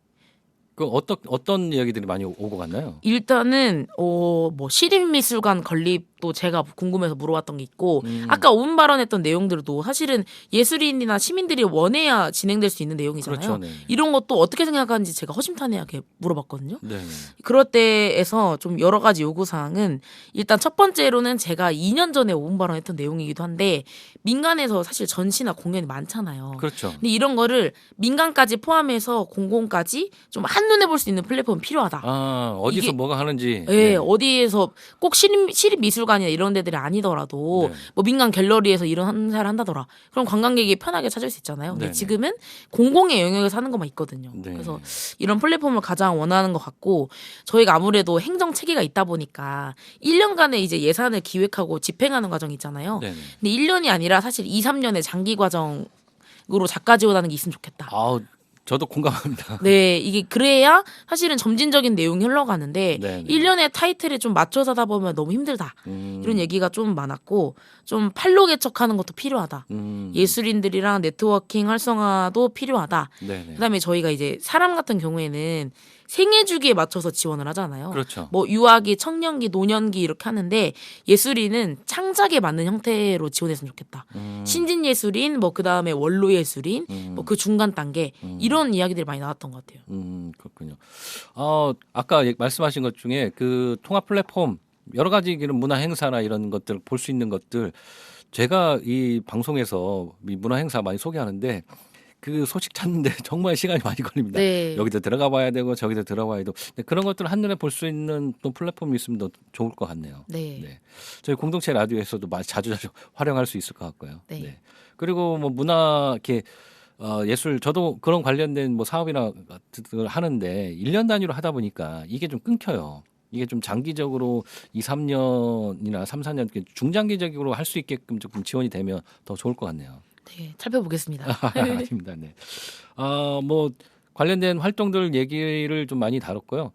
그 어떤 이야기들이 많이 오고 갔나요? 일단은 뭐 시립미술관 건립도 제가 궁금해서 물어봤던 게 있고 아까 오분 발언했던 내용들도 사실은 예술인이나 시민들이 원해야 진행될 수 있는 내용이잖아요. 그렇죠, 네. 이런 것도 어떻게 생각하는지 제가 허심탄회하게 물어봤거든요. 네. 그럴 때에서 좀 여러 가지 요구사항은 일단 첫 번째로는 제가 2년 전에 오분 발언했던 내용이기도 한데 민간에서 사실 전시나 공연이 많잖아요. 그렇죠. 근데 이런 거를 민간까지 포함해서 공공까지 좀 한눈에 볼 수 있는 플랫폼이 필요하다. 아, 어디서 이게- 뭐가 하는지. 예, 네. 어디에서 꼭 시립미술관이나 이런 데들이 아니더라도 네. 뭐 민간 갤러리에서 이런 행사를 한다더라. 그럼 관광객이 편하게 찾을 수 있잖아요. 근데 네네. 지금은 공공의 영역에서 하는 것만 있거든요. 네. 그래서 이런 플랫폼을 가장 원하는 것 같고 저희가 아무래도 행정 체계가 있다 보니까 1년간의 이제 예산을 기획하고 집행하는 과정이 있잖아요. 네네. 근데 1년이 아니라 사실 2, 3년의 장기 과정으로 작가 지원하는 게 있으면 좋겠다. 아우, 저도 공감합니다. 네, 이게 그래야 사실은 점진적인 내용이 흘러가는데 네네. 1년의 타이틀에 좀 맞춰서 하다 보면 너무 힘들다. 이런 얘기가 좀 많았고 좀 팔로 개척하는 것도 필요하다. 예술인들이랑 네트워킹 활성화도 필요하다. 네네. 그다음에 저희가 이제 사람 같은 경우에는 생애 주기에 맞춰서 지원을 하잖아요. 그렇죠. 뭐 유아기, 청년기, 노년기 이렇게 하는데 예술인은 창작에 맞는 형태로 지원했으면 좋겠다. 신진 예술인, 뭐 그다음에 원로 예술인, 뭐 그 중간 단계 이런 이야기들이 많이 나왔던 것 같아요. 그렇군요. 아까 말씀하신 것 중에 그 통합 플랫폼 여러 가지 이런 문화 행사나 이런 것들 볼 수 있는 것들 제가 이 방송에서 이 문화 행사 많이 소개하는데 그 소식 찾는데 정말 시간이 많이 걸립니다. 네. 여기도 들어가 봐야 되고 저기도 들어가야 되고 근데 그런 것들을 한눈에 볼 수 있는 또 플랫폼이 있으면 더 좋을 것 같네요. 네. 저희 공동체 라디오에서도 자주 활용할 수 있을 것 같고요. 네. 그리고 뭐 문화 이렇게 예술 저도 그런 관련된 뭐 사업이나 같은 걸 하는데 1년 단위로 하다 보니까 이게 좀 끊겨요. 이게 좀 장기적으로 2, 3년이나 3, 4년 이렇게 중장기적으로 할 수 있게끔 조금 지원이 되면 더 좋을 것 같네요. 네, 살펴보겠습니다. 아닙니다. 네. 뭐 관련된 활동들 얘기를 좀 많이 다뤘고요.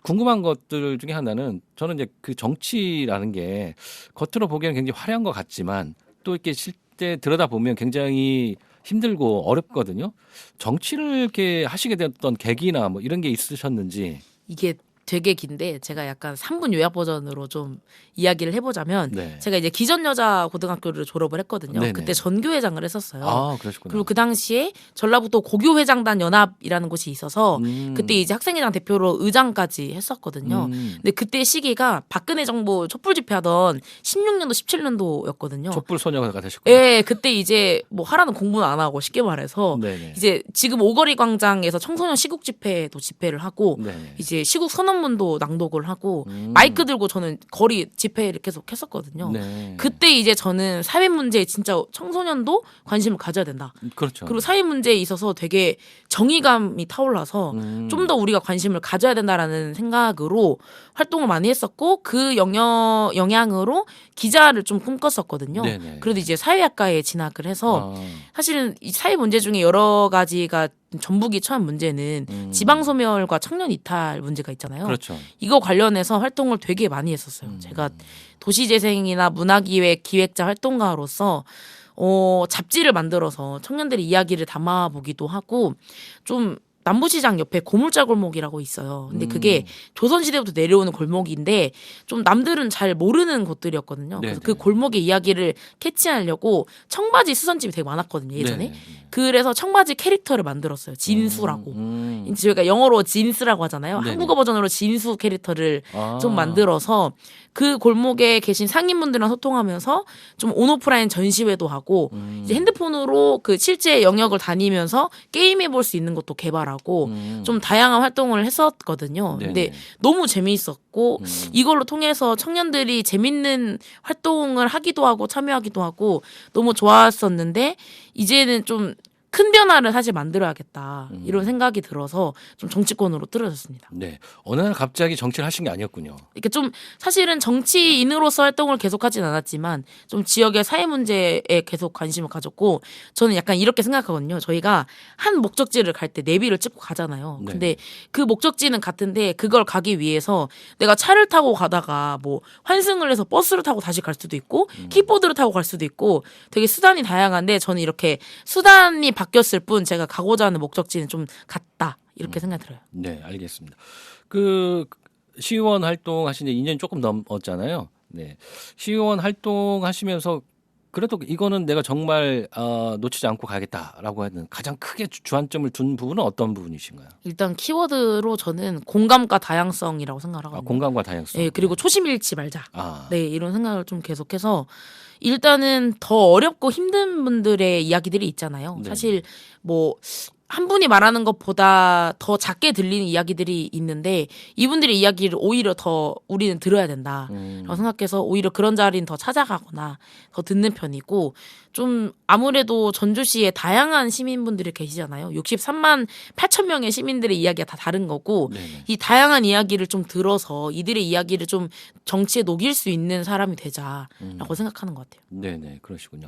궁금한 것들 중에 하나는 저는 이제 그 정치라는 게 겉으로 보기에는 굉장히 화려한 것 같지만 또 이렇게 실제 들여다 보면 굉장히 힘들고 어렵거든요. 정치를 이렇게 하시게 됐던 계기나 뭐 이런 게 있으셨는지. 이게 되게 긴데 제가 약간 3분 요약 버전으로 좀 이야기를 해보자면 네. 제가 이제 기전여자 고등학교를 졸업을 했거든요. 네네. 그때 전교회장을 했었어요. 아, 그러셨구나. 그리고 그 당시에 전라북도 고교회장단 연합이라는 곳이 있어서 그때 이제 학생회장 대표로 의장까지 했었거든요. 근데 그때 시기가 박근혜 정부 촛불 집회하던 16년도 17년도였거든요. 촛불 소녀가 되셨군요. 예, 그때 이제 뭐 하라는 공부는 안 하고 쉽게 말해서 네네. 이제 지금 오거리 광장에서 청소년 시국 집회도 집회를 하고 네네. 이제 시국 선언문도 낭독을 하고 마이크 들고 저는 거리 집회를 계속 했었거든요. 네. 그때 이제 저는 사회 문제에 진짜 청소년도 관심을 가져야 된다. 그렇죠. 그리고 사회 문제에 있어서 되게 정의감이 타올라서 좀 더 우리가 관심을 가져야 된다라는 생각으로 활동을 많이 했었고 그 영향으로 기자를 좀 꿈꿨었거든요. 네네. 그래도 이제 사회학과에 진학을 해서 아, 사실은 이 사회 문제 중에 여러 가지가 전북이 처한 문제는 지방 소멸과 청년 이탈 문제가 있잖아요. 그렇죠. 이거 관련해서 활동을 되게 많이 했었어요. 제가 도시재생이나 문화기획 기획자 활동가로서 잡지를 만들어서 청년들의 이야기를 담아보기도 하고 좀 남부시장 옆에 고물자 골목이라고 있어요. 근데 그게 조선시대부터 내려오는 골목인데 좀 남들은 잘 모르는 곳들이었거든요. 그래서 그 골목의 이야기를 캐치하려고 청바지 수선집이 되게 많았거든요. 예전에. 네네. 그래서 청바지 캐릭터를 만들었어요. 진수라고. 이제 저희가 영어로 진스라고 하잖아요. 네네. 한국어 버전으로 진수 캐릭터를 아. 좀 만들어서 그 골목에 계신 상인분들이랑 소통하면서 좀 온오프라인 전시회도 하고 이제 핸드폰으로 그 실제 영역을 다니면서 게임해 볼 수 있는 것도 개발하고 좀 다양한 활동을 했었거든요. 네네. 근데 너무 재미있었고 이걸로 통해서 청년들이 재밌는 활동을 하기도 하고 참여하기도 하고 너무 좋았었는데 이제는 좀 큰 변화를 사실 만들어야겠다 이런 생각이 들어서 좀 정치권으로 떨어졌습니다. 네. 어느 날 갑자기 정치를 하신 게 아니었군요. 이렇게 좀 사실은 정치인으로서 활동을 계속하진 않았지만 좀 지역의 사회 문제에 계속 관심을 가졌고 저는 약간 이렇게 생각하거든요. 저희가 한 목적지를 갈 때 내비를 찍고 가잖아요. 네. 근데 그 목적지는 같은데 그걸 가기 위해서 내가 차를 타고 가다가 뭐 환승을 해서 버스를 타고 다시 갈 수도 있고 킥보드를 타고 갈 수도 있고 되게 수단이 다양한데 저는 이렇게 수단이 바뀌었을 뿐 제가 가고자 하는 목적지는 좀 같다 이렇게 생각이 들어요. 네, 알겠습니다. 그 시의원 활동하신 지 2년 조금 넘었잖아요. 네. 시의원 활동하시면서 그래도 이거는 내가 정말 놓치지 않고 가겠다라고 하는 가장 크게 주안점을 둔 부분은 어떤 부분이신가요? 일단 키워드로 저는 공감과 다양성이라고 생각을 하거든요. 공감과 다양성. 네, 그리고 초심 잃지 말자. 아, 네, 이런 생각을 좀 계속해서 일단은 더 어렵고 힘든 분들의 이야기들이 있잖아요. 네. 사실 뭐 한 분이 말하는 것보다 더 작게 들리는 이야기들이 있는데 이분들의 이야기를 오히려 더 우리는 들어야 된다라고 생각해서 오히려 그런 자리는 더 찾아가거나 더 듣는 편이고 좀 아무래도 전주시에 다양한 시민분들이 계시잖아요. 63만 8천 명의 시민들의 이야기가 다 다른 거고 네네. 이 다양한 이야기를 좀 들어서 이들의 이야기를 좀 정치에 녹일 수 있는 사람이 되자라고 생각하는 것 같아요. 네네, 그러시군요.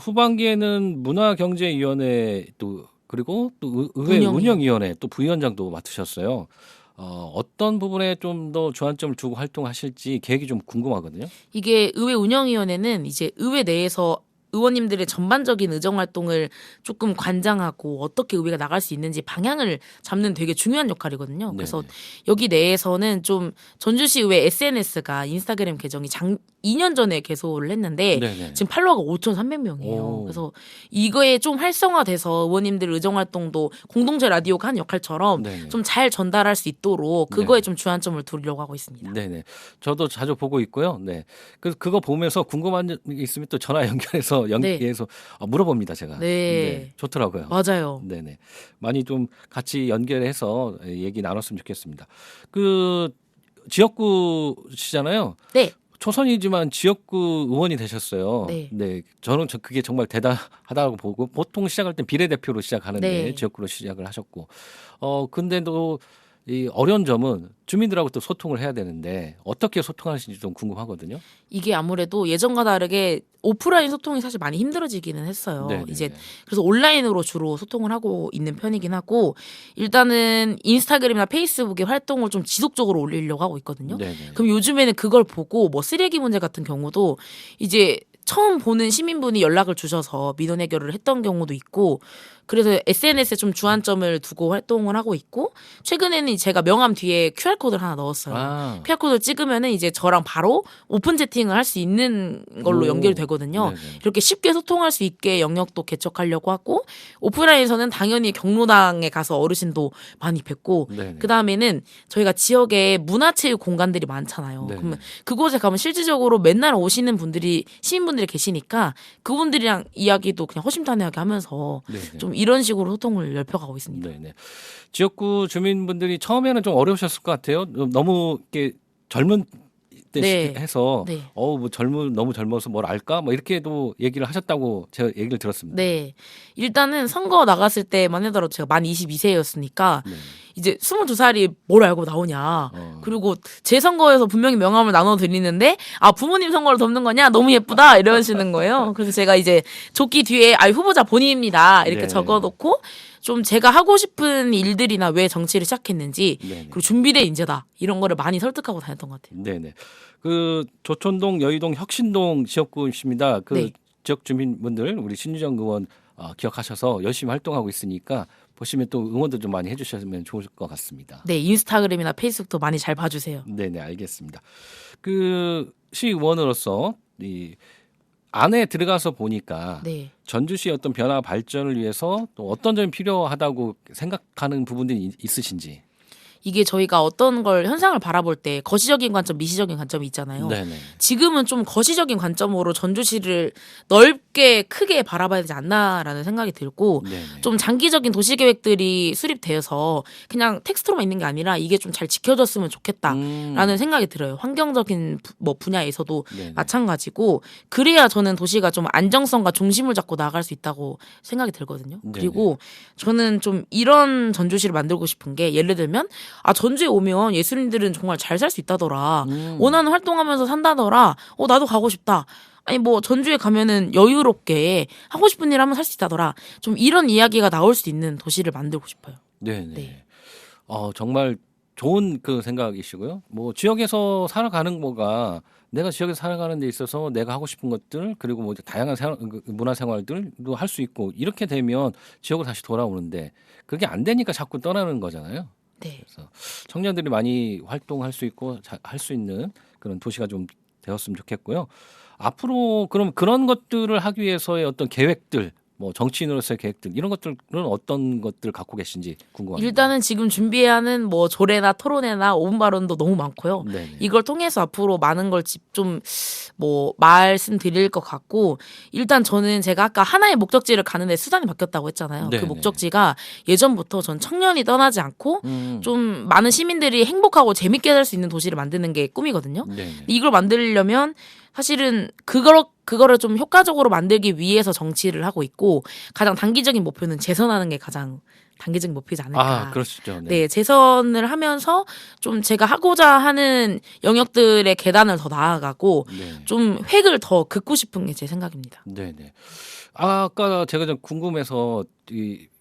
후반기에는 문화경제위원회 또 그리고 또 의회 운영위원회 또 부위원장도 맡으셨어요. 어떤 부분에 좀 더 주안점을 두고 활동하실지 계획이 좀 궁금하거든요. 이게 의회 운영위원회는 이제 의회 내에서 의원님들의 전반적인 의정 활동을 조금 관장하고 어떻게 의회가 나갈 수 있는지 방향을 잡는 되게 중요한 역할이거든요. 그래서 네네. 여기 내에서는 좀 전주시 의회 SNS가 인스타그램 계정이 2년 전에 개소를 했는데 네네. 지금 팔로워가 5,300명이에요. 오. 그래서 이거에 좀 활성화돼서 의원님들 의정 활동도 공동체 라디오가 한 역할처럼 네네. 좀 잘 전달할 수 있도록 그거에 네. 좀 주안점을 두려고 하고 있습니다. 네네. 저도 자주 보고 있고요. 네. 그거 보면서 궁금한 게 있으면 또 전화 연결해서 물어봅니다, 제가. 네. 좋더라고요. 맞아요. 네네. 많이 좀 같이 연결해서 얘기 나눴으면 좋겠습니다. 그 지역구시잖아요. 네. 초선이지만 지역구 의원이 되셨어요. 네. 저는 그게 정말 대단하다고 보고 보통 시작할 때 비례대표로 시작하는데 네. 지역구로 시작을 하셨고 근데도 이 어려운 점은 주민들하고 또 소통을 해야 되는데 어떻게 소통하시는지 좀 궁금하거든요. 이게 아무래도 예전과 다르게 오프라인 소통이 사실 많이 힘들어지기는 했어요. 네네. 이제 그래서 온라인으로 주로 소통을 하고 있는 편이긴 하고 일단은 인스타그램이나 페이스북에 활동을 좀 지속적으로 올리려고 하고 있거든요. 네네. 그럼 요즘에는 그걸 보고 뭐 쓰레기 문제 같은 경우도 이제 처음 보는 시민분이 연락을 주셔서 민원 해결을 했던 경우도 있고 그래서 SNS에 좀 주안점을 두고 활동을 하고 있고 최근에는 제가 명함 뒤에 QR코드를 하나 넣었어요. 아. QR코드를 찍으면은 이제 저랑 바로 오픈 채팅을 할 수 있는 걸로 오. 연결이 되거든요. 네네. 이렇게 쉽게 소통할 수 있게 영역도 개척하려고 하고 오프라인에서는 당연히 경로당에 가서 어르신도 많이 뵙고 네네. 그다음에는 저희가 지역에 문화체육 공간들이 많잖아요. 네네. 그러면 그곳에 가면 실질적으로 맨날 오시는 분들이 시민분들이 계시니까 그분들이랑 이야기도 그냥 허심탄회하게 하면서 네네. 좀 이런 식으로 소통을 넓혀가고 있습니다. 네네. 지역구 주민분들이 처음에는 좀 어려우셨을 것 같아요. 너무 이렇게 젊은 때 네. 해서 네. 뭐 너무 젊어서 뭘 알까? 뭐 이렇게도 얘기를 하셨다고 제가 얘기를 들었습니다. 네. 일단은 선거 나갔을 때만 하더라도 제가 만 22세였으니까 네. 이제 22살이 뭘 알고 나오냐. 그리고 제 선거에서 분명히 명함을 나눠 드리는데 부모님 선거를 돕는 거냐? 너무 예쁘다 이러시는 거예요. 그래서 제가 이제 조끼 뒤에 후보자 본인입니다 이렇게 네. 적어놓고 좀 제가 하고 싶은 일들이나 왜 정치를 시작했는지 네. 그리고 준비된 인재다 이런 거를 많이 설득하고 다녔던 것 같아요. 네네. 그 조촌동, 여의동, 혁신동 지역구십니다. 그 네. 지역 주민분들 우리 신유정 의원 기억하셔서 열심히 활동하고 있으니까 보시면 또 응원도 좀 많이 해주시면 좋을 것 같습니다. 네, 인스타그램이나 페이스북도 많이 잘 봐주세요. 네네, 알겠습니다. 그 시의원으로서 이 안에 들어가서 보니까 네. 전주시의 어떤 변화 발전을 위해서 또 어떤 점이 필요하다고 생각하는 부분들이 있으신지. 이게 저희가 어떤 걸 현상을 바라볼 때 거시적인 관점, 미시적인 관점이 있잖아요. 네네. 지금은 좀 거시적인 관점으로 전주시를 넓게 크게 바라봐야 되지 않나라는 생각이 들고 네네. 좀 장기적인 도시 계획들이 수립되어서 그냥 텍스트로만 있는 게 아니라 이게 좀 잘 지켜졌으면 좋겠다라는 생각이 들어요. 환경적인 분야에서도 네네. 마찬가지고 그래야 저는 도시가 좀 안정성과 중심을 잡고 나아갈 수 있다고 생각이 들거든요. 네네. 그리고 저는 좀 이런 전주시를 만들고 싶은 게 예를 들면 전주에 오면 예술인들은 정말 잘 살 수 있다더라. 원하는 활동하면서 산다더라. 나도 가고 싶다. 아니 뭐 전주에 가면은 여유롭게 하고 싶은 일 하면 살 수 있다더라. 좀 이런 이야기가 나올 수 있는 도시를 만들고 싶어요. 네네. 네. 정말 좋은 그 생각이시고요. 뭐 지역에서 살아가는 거가 내가 지역에서 살아가는 데 있어서 내가 하고 싶은 것들 그리고 뭐 다양한 문화 생활들도 할 수 있고 이렇게 되면 지역으로 다시 돌아오는데 그게 안 되니까 자꾸 떠나는 거잖아요. 네. 그래서 청년들이 많이 활동할 수 있고 할 수 있는 그런 도시가 좀 되었으면 좋겠고요. 앞으로 그럼 그런 것들을 하기 위해서의 어떤 계획들, 뭐 정치인으로서의 계획들 이런 것들은 어떤 것들 갖고 계신지 궁금합니다. 일단은 지금 준비해야 하는 뭐 조례나 토론회나 5분 발언도 너무 많고요. 네네. 이걸 통해서 앞으로 많은 걸 좀 뭐 말씀드릴 것 같고 일단 저는 제가 아까 하나의 목적지를 가는데 수단이 바뀌었다고 했잖아요. 네네. 그 목적지가 예전부터 전 청년이 떠나지 않고 음. 좀 많은 시민들이 행복하고 재밌게 살 수 있는 도시를 만드는 게 꿈이거든요. 네네. 이걸 만들려면 사실은 그거를 좀 효과적으로 만들기 위해서 정치를 하고 있고 가장 단기적인 목표는 재선하는 게 가장 단기적인 목표지 않을까. 그렇죠. 네, 재선을 하면서 좀 제가 하고자 하는 영역들의 계단을 더 나아가고 네. 좀 획을 더 긋고 싶은 게 제 생각입니다. 네네. 아까 제가 좀 궁금해서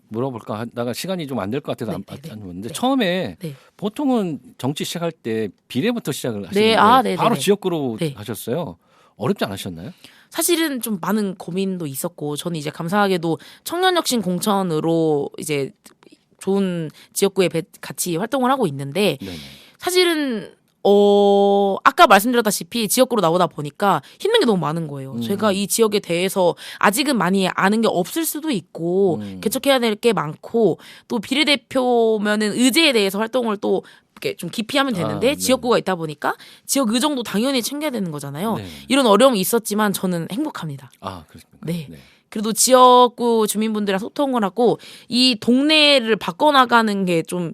물어볼까 하다가 시간이 좀 안 될 것 같아서 안 네네네. 했는데 네. 처음에 네. 보통은 정치 시작할 때 비례부터 시작을 하시는데 네, 네네네. 바로 지역구로 네. 하셨어요. 어렵지 않으셨나요? 사실은 좀 많은 고민도 있었고 저는 이제 감사하게도 청년혁신 공천으로 이제 좋은 지역구에 같이 활동을 하고 있는데 네네. 사실은 아까 말씀드렸다시피 지역구로 나오다 보니까 힘든 게 너무 많은 거예요. 제가 이 지역에 대해서 아직은 많이 아는 게 없을 수도 있고 개척해야 될 게 많고 또 비례대표면은 의제에 대해서 활동을 또 이렇게 좀 깊이 하면 되는데 네. 지역구가 있다 보니까 지역 의정도 당연히 챙겨야 되는 거잖아요. 네. 이런 어려움이 있었지만 저는 행복합니다. 그렇습니까? 네. 그래도 지역구 주민분들이랑 소통을 하고 이 동네를 바꿔나가는 게 좀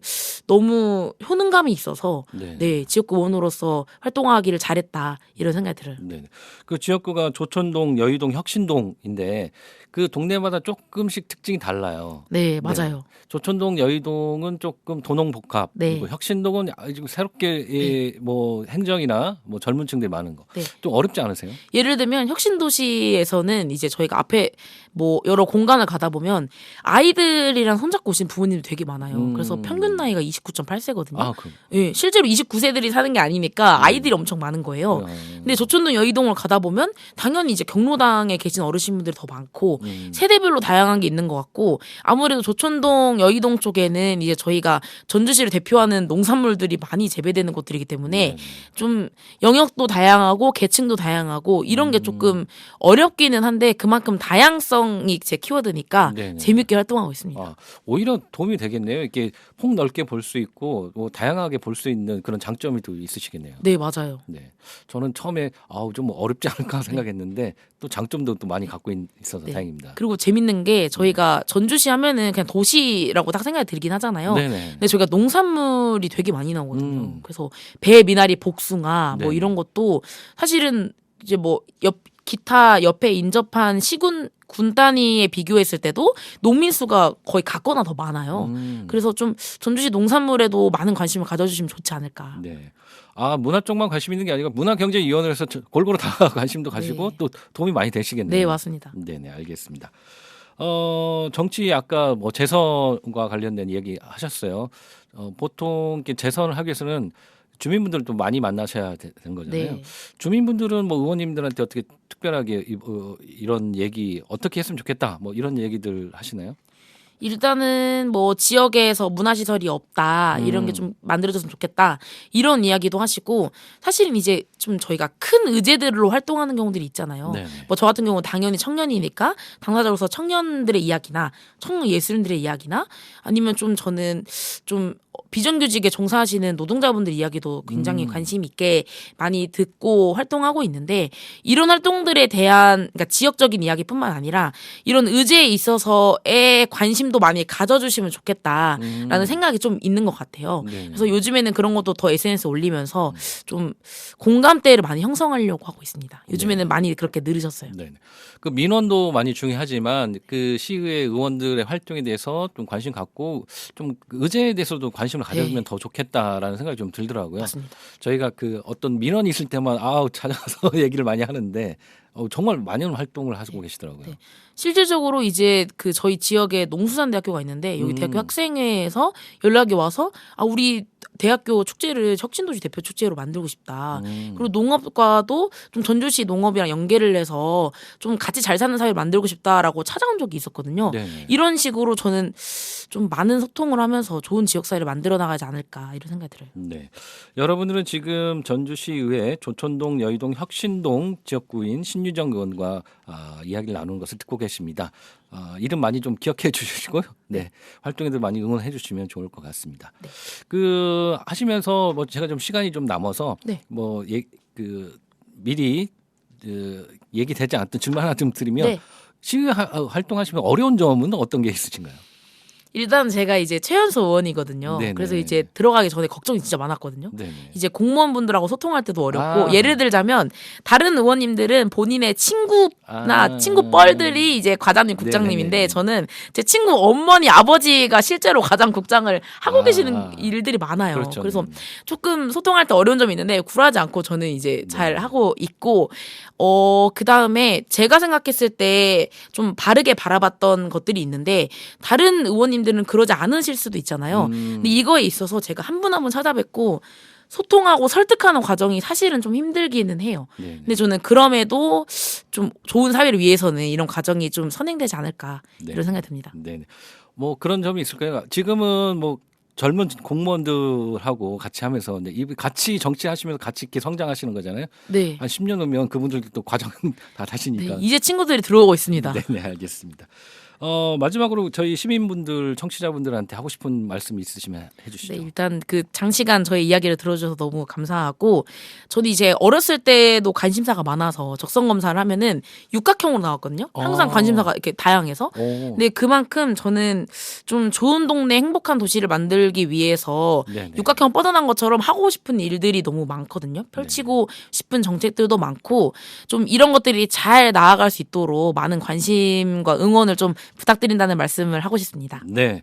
너무 효능감이 있어서 네. 네 지역구 원으로서 활동하기를 잘했다 이런 생각이 들어요. 네. 그 지역구가 조촌동, 여의동, 혁신동인데 그 동네마다 조금씩 특징이 달라요. 네 맞아요. 조촌동, 여의동은 조금 도농복합, 네. 그리고 혁신동은 아주 새롭게 뭐 행정이나 뭐 젊은 층들이 많은 거. 네. 좀 어렵지 않으세요? 예를 들면 혁신도시에서는 이제 저희가 앞에 뭐 여러 공간을 가다 보면 아이들이랑 손잡고 오신 부모님도 되게 많아요. 그래서 평균 나이가 29.8세거든요. 그럼. 예, 실제로 29세들이 사는 게 아니니까 아이들이 엄청 많은 거예요. 근데 조촌동 여의동을 가다 보면 당연히 이제 경로당에 계신 어르신분들이 더 많고 세대별로 다양한 게 있는 것 같고 아무래도 조촌동 여의동 쪽에는 이제 저희가 전주시를 대표하는 농산물들이 많이 재배되는 곳들이기 때문에 좀 영역도 다양하고 계층도 다양하고 이런 게 조금 어렵기는 한데 그만큼 다양성이 제 키워드니까 네네. 재밌게 활동하고 있습니다. 오히려 도움이 되겠네요. 이렇게 폭넓게 볼 수 있고 뭐 다양하게 볼 수 있는 그런 장점이 또 있으시겠네요. 네 맞아요. 네, 저는 처음에 좀 어렵지 않을까 생각했는데 또 장점도 또 많이 갖고 있어서 네. 다행입니다. 그리고 재밌는 게 저희가 전주시 하면은 그냥 도시라고 딱 생각이 들긴 하잖아요. 네네. 근데 저희가 농산물이 되게 많이 나오거든요. 그래서 배, 미나리, 복숭아 뭐 네네. 이런 것도 사실은 이제 뭐 기타 옆에 인접한 시군 군 단위에 비교했을 때도 농민 수가 거의 같거나 더 많아요. 그래서 좀 전주시 농산물에도 많은 관심을 가져주시면 좋지 않을까. 네. 아, 문화 쪽만 관심 있는 게 아니라 문화경제위원회에서 골고루 다 관심도 가지고 네. 또 도움이 많이 되시겠네요. 네, 맞습니다. 네네, 알겠습니다. 정치 아까 뭐 재선과 관련된 얘기 하셨어요. 보통 이렇게 재선을 하기 위해서는 주민분들도 많이 만나셔야 되는 거잖아요. 네. 주민분들은 뭐 의원님들한테 어떻게 특별하게 이런 얘기 어떻게 했으면 좋겠다, 뭐 이런 얘기들 하시나요? 일단은 뭐 지역에서 문화시설이 없다 이런 게 좀 만들어졌으면 좋겠다 이런 이야기도 하시고 사실은 이제 좀 저희가 큰 의제들로 활동하는 경우들이 있잖아요. 네네. 뭐 저 같은 경우는 당연히 청년이니까 당사자로서 청년들의 이야기나 청예술인들의 이야기나 아니면 좀 저는 좀 비정규직에 종사하시는 노동자분들 이야기도 굉장히 관심 있게 많이 듣고 활동하고 있는데 이런 활동들에 대한 그러니까 지역적인 이야기뿐만 아니라 이런 의제에 있어서의 관심도 많이 가져주시면 좋겠다라는 생각이 좀 있는 것 같아요. 네네. 그래서 요즘에는 그런 것도 더 SNS 에 올리면서 좀 공감대를 많이 형성하려고 하고 있습니다. 요즘에는 많이 그렇게 늘으셨어요. 네. 그 민원도 많이 중요하지만 그 시의회 의원들의 활동에 대해서 좀 관심 갖고 좀 의제에 대해서도 관심을 가져주면 네. 더 좋겠다라는 생각이 좀 들더라고요. 맞습니다. 저희가 그 어떤 민원이 있을 때만 찾아가서 얘기를 많이 하는데 정말 많은 활동을 하고 계시더라고요. 네. 실질적으로 이제 그 저희 지역에 농수산대학교가 있는데 여기 대학교 학생회에서 연락이 와서 우리 대학교 축제를 혁신도시 대표 축제로 만들고 싶다. 그리고 농업과도 좀 전주시 농업이랑 연계를 해서 좀 같이 잘 사는 사회를 만들고 싶다라고 찾아온 적이 있었거든요. 네네. 이런 식으로 저는 좀 많은 소통을 하면서 좋은 지역 사회를 만들어 나가지 않을까 이런 생각이 들어요. 네. 여러분들은 지금 전주시의회 조천동, 여의동, 혁신동 지역구인 신유정 의원과 이야기를 나누는 것을 듣고 계십니다. 이름 많이 좀 기억해 주시고요. 네. 활동에도 많이 응원해 주시면 좋을 것 같습니다. 네. 그 하시면서 뭐 제가 좀 시간이 좀 남아서 네. 뭐 미리 얘기되지 않았던 질문 하나 좀 드리면 네. 시의회 활동하시면 어려운 점은 어떤 게 있으신가요? 일단 제가 이제 최연소 의원이거든요. 네네. 그래서 이제 들어가기 전에 걱정이 진짜 많았거든요. 네네. 이제 공무원분들하고 소통할 때도 어렵고 아. 예를 들자면 다른 의원님들은 본인의 친구나 친구 뻘들이 이제 과장님 국장님인데 네네네. 저는 제 친구 어머니 아버지가 실제로 과장 국장을 하고 계시는 일들이 많아요. 그렇죠. 그래서 조금 소통할 때 어려운 점이 있는데 굴하지 않고 저는 이제 잘 하고 있고 그다음에 제가 생각했을 때 좀 바르게 바라봤던 것들이 있는데 다른 의원님들은 그러지 않으실 수도 있잖아요. 근데 이거에 있어서 제가 한 분 한 분 찾아뵙고 소통하고 설득하는 과정이 사실은 좀 힘들기는 해요. 네네. 근데 저는 그럼에도 좀 좋은 사회를 위해서는 이런 과정이 좀 선행되지 않을까 네. 이런 생각이 듭니다. 네. 뭐 그런 점이 있을까요? 지금은 뭐 젊은 공무원들하고 같이 하면서 같이 정치하시면서 같이 이렇게 성장하시는 거잖아요. 네. 한 10년 후면 그분들도 또 과정 다 네, 하시니까. 이제 친구들이 들어오고 있습니다. 네, 알겠습니다. 마지막으로 저희 시민분들, 청취자분들한테 하고 싶은 말씀 있으시면 해주시죠. 네, 일단 그 장시간 저의 이야기를 들어주셔서 너무 감사하고 저는 이제 어렸을 때도 관심사가 많아서 적성 검사를 하면은 육각형으로 나왔거든요. 항상 관심사가 이렇게 다양해서. 근데 그만큼 저는 좀 좋은 동네 행복한 도시를 만들기 위해서 네네. 육각형 뻗어난 것처럼 하고 싶은 일들이 너무 많거든요. 펼치고 싶은 정책들도 많고 좀 이런 것들이 잘 나아갈 수 있도록 많은 관심과 응원을 좀 부탁드린다는 말씀을 하고 싶습니다. 네,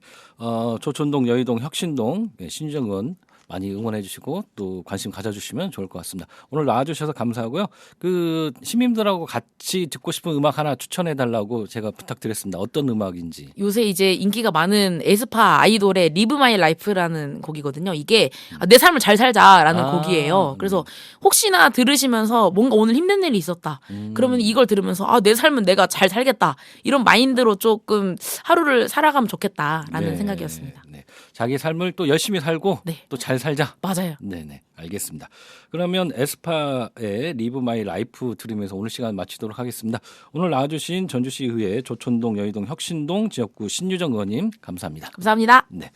조천동, 여의동, 혁신동 신유정 의원 많이 응원해 주시고 또 관심 가져주시면 좋을 것 같습니다. 오늘 나와주셔서 감사하고요. 그 시민들하고 같이 듣고 싶은 음악 하나 추천해 달라고 제가 부탁드렸습니다. 어떤 음악인지. 요새 이제 인기가 많은 에스파 아이돌의 리브 마이 라이프라는 곡이거든요. 이게 내 삶을 잘 살자라는 곡이에요. 그래서 혹시나 들으시면서 뭔가 오늘 힘든 일이 있었다. 그러면 이걸 들으면서 내 삶은 내가 잘 살겠다. 이런 마인드로 조금 하루를 살아가면 좋겠다라는 네, 생각이었습니다. 네. 자기 삶을 또 열심히 살고 네. 또 잘 살자. 맞아요. 네네, 알겠습니다. 그러면 에스파의 리브 마이 라이프 들으면서 오늘 시간 마치도록 하겠습니다. 오늘 나와주신 전주시의회 조천동, 여의동, 혁신동 지역구 신유정 의원님 감사합니다. 감사합니다. 네.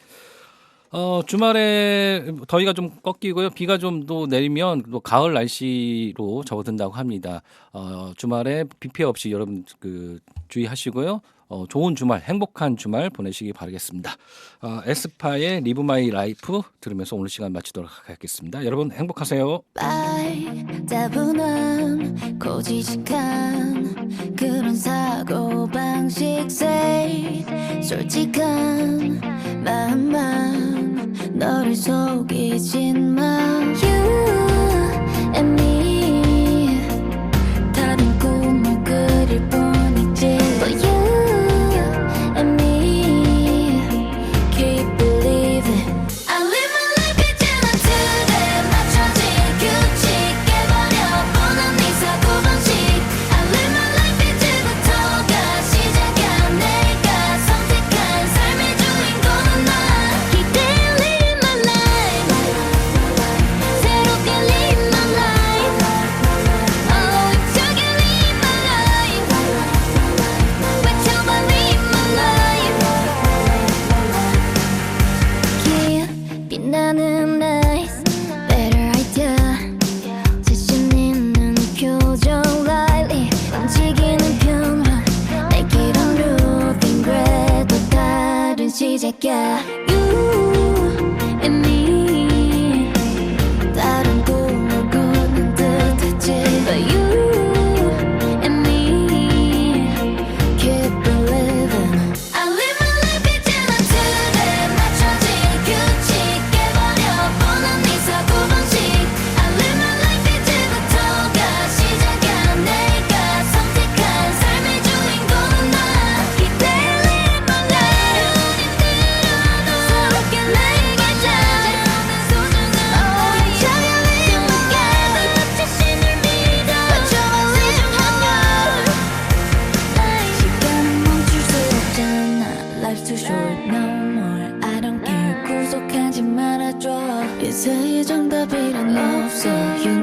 주말에 더위가 좀 꺾이고요. 비가 좀 또 내리면 또 가을 날씨로 접어든다고 합니다. 주말에 비 피해 없이 여러분 주의하시고요. 좋은 주말, 행복한 주말 보내시기 바라겠습니다. 에스파의 Live My Life 들으면서 오늘 시간 마치도록 하겠습니다. 여러분 행복하세요. 따분한 고지식한 그런 사고방식 say 솔직한 마음만 너를 속이진 마 You and me 다른 꿈을 그릴 뿐이지 But you and me keep believing I live my life 이제는 틀에 맞춰진 규칙 깨버려 뻔한 네 사고방식 I live my life 이제부터가 시작이야 내가 선택한 삶의 주인공은 나 Keep living my life 새롭게 live my life Oh 힘차게 live my life 외쳐봐 live my life 빛나는 nice better idea 자신 있는 표정 lightly 움직이는 변화 내 길은 루틴 그래도 다른 시작이야 You and me 다른 꿈을 꾸는 듯했지 But you and me keep believing I live my life 이제는 틀에 맞춰진 규칙 깨버려 뻔한 네 사고방식 I live my life 이제부터가 시작이야 내가 선택한 삶의 주인공은 나 Keep living my life 새롭게 내게 찾아오는 소중한 힘차게 live my life 자신을 믿어 맞춰봐 live my life 시간은 멈출 수 없잖아 Life's too short no more I don't care 구속하지 말아줘 이 세의 정답이란 없어 You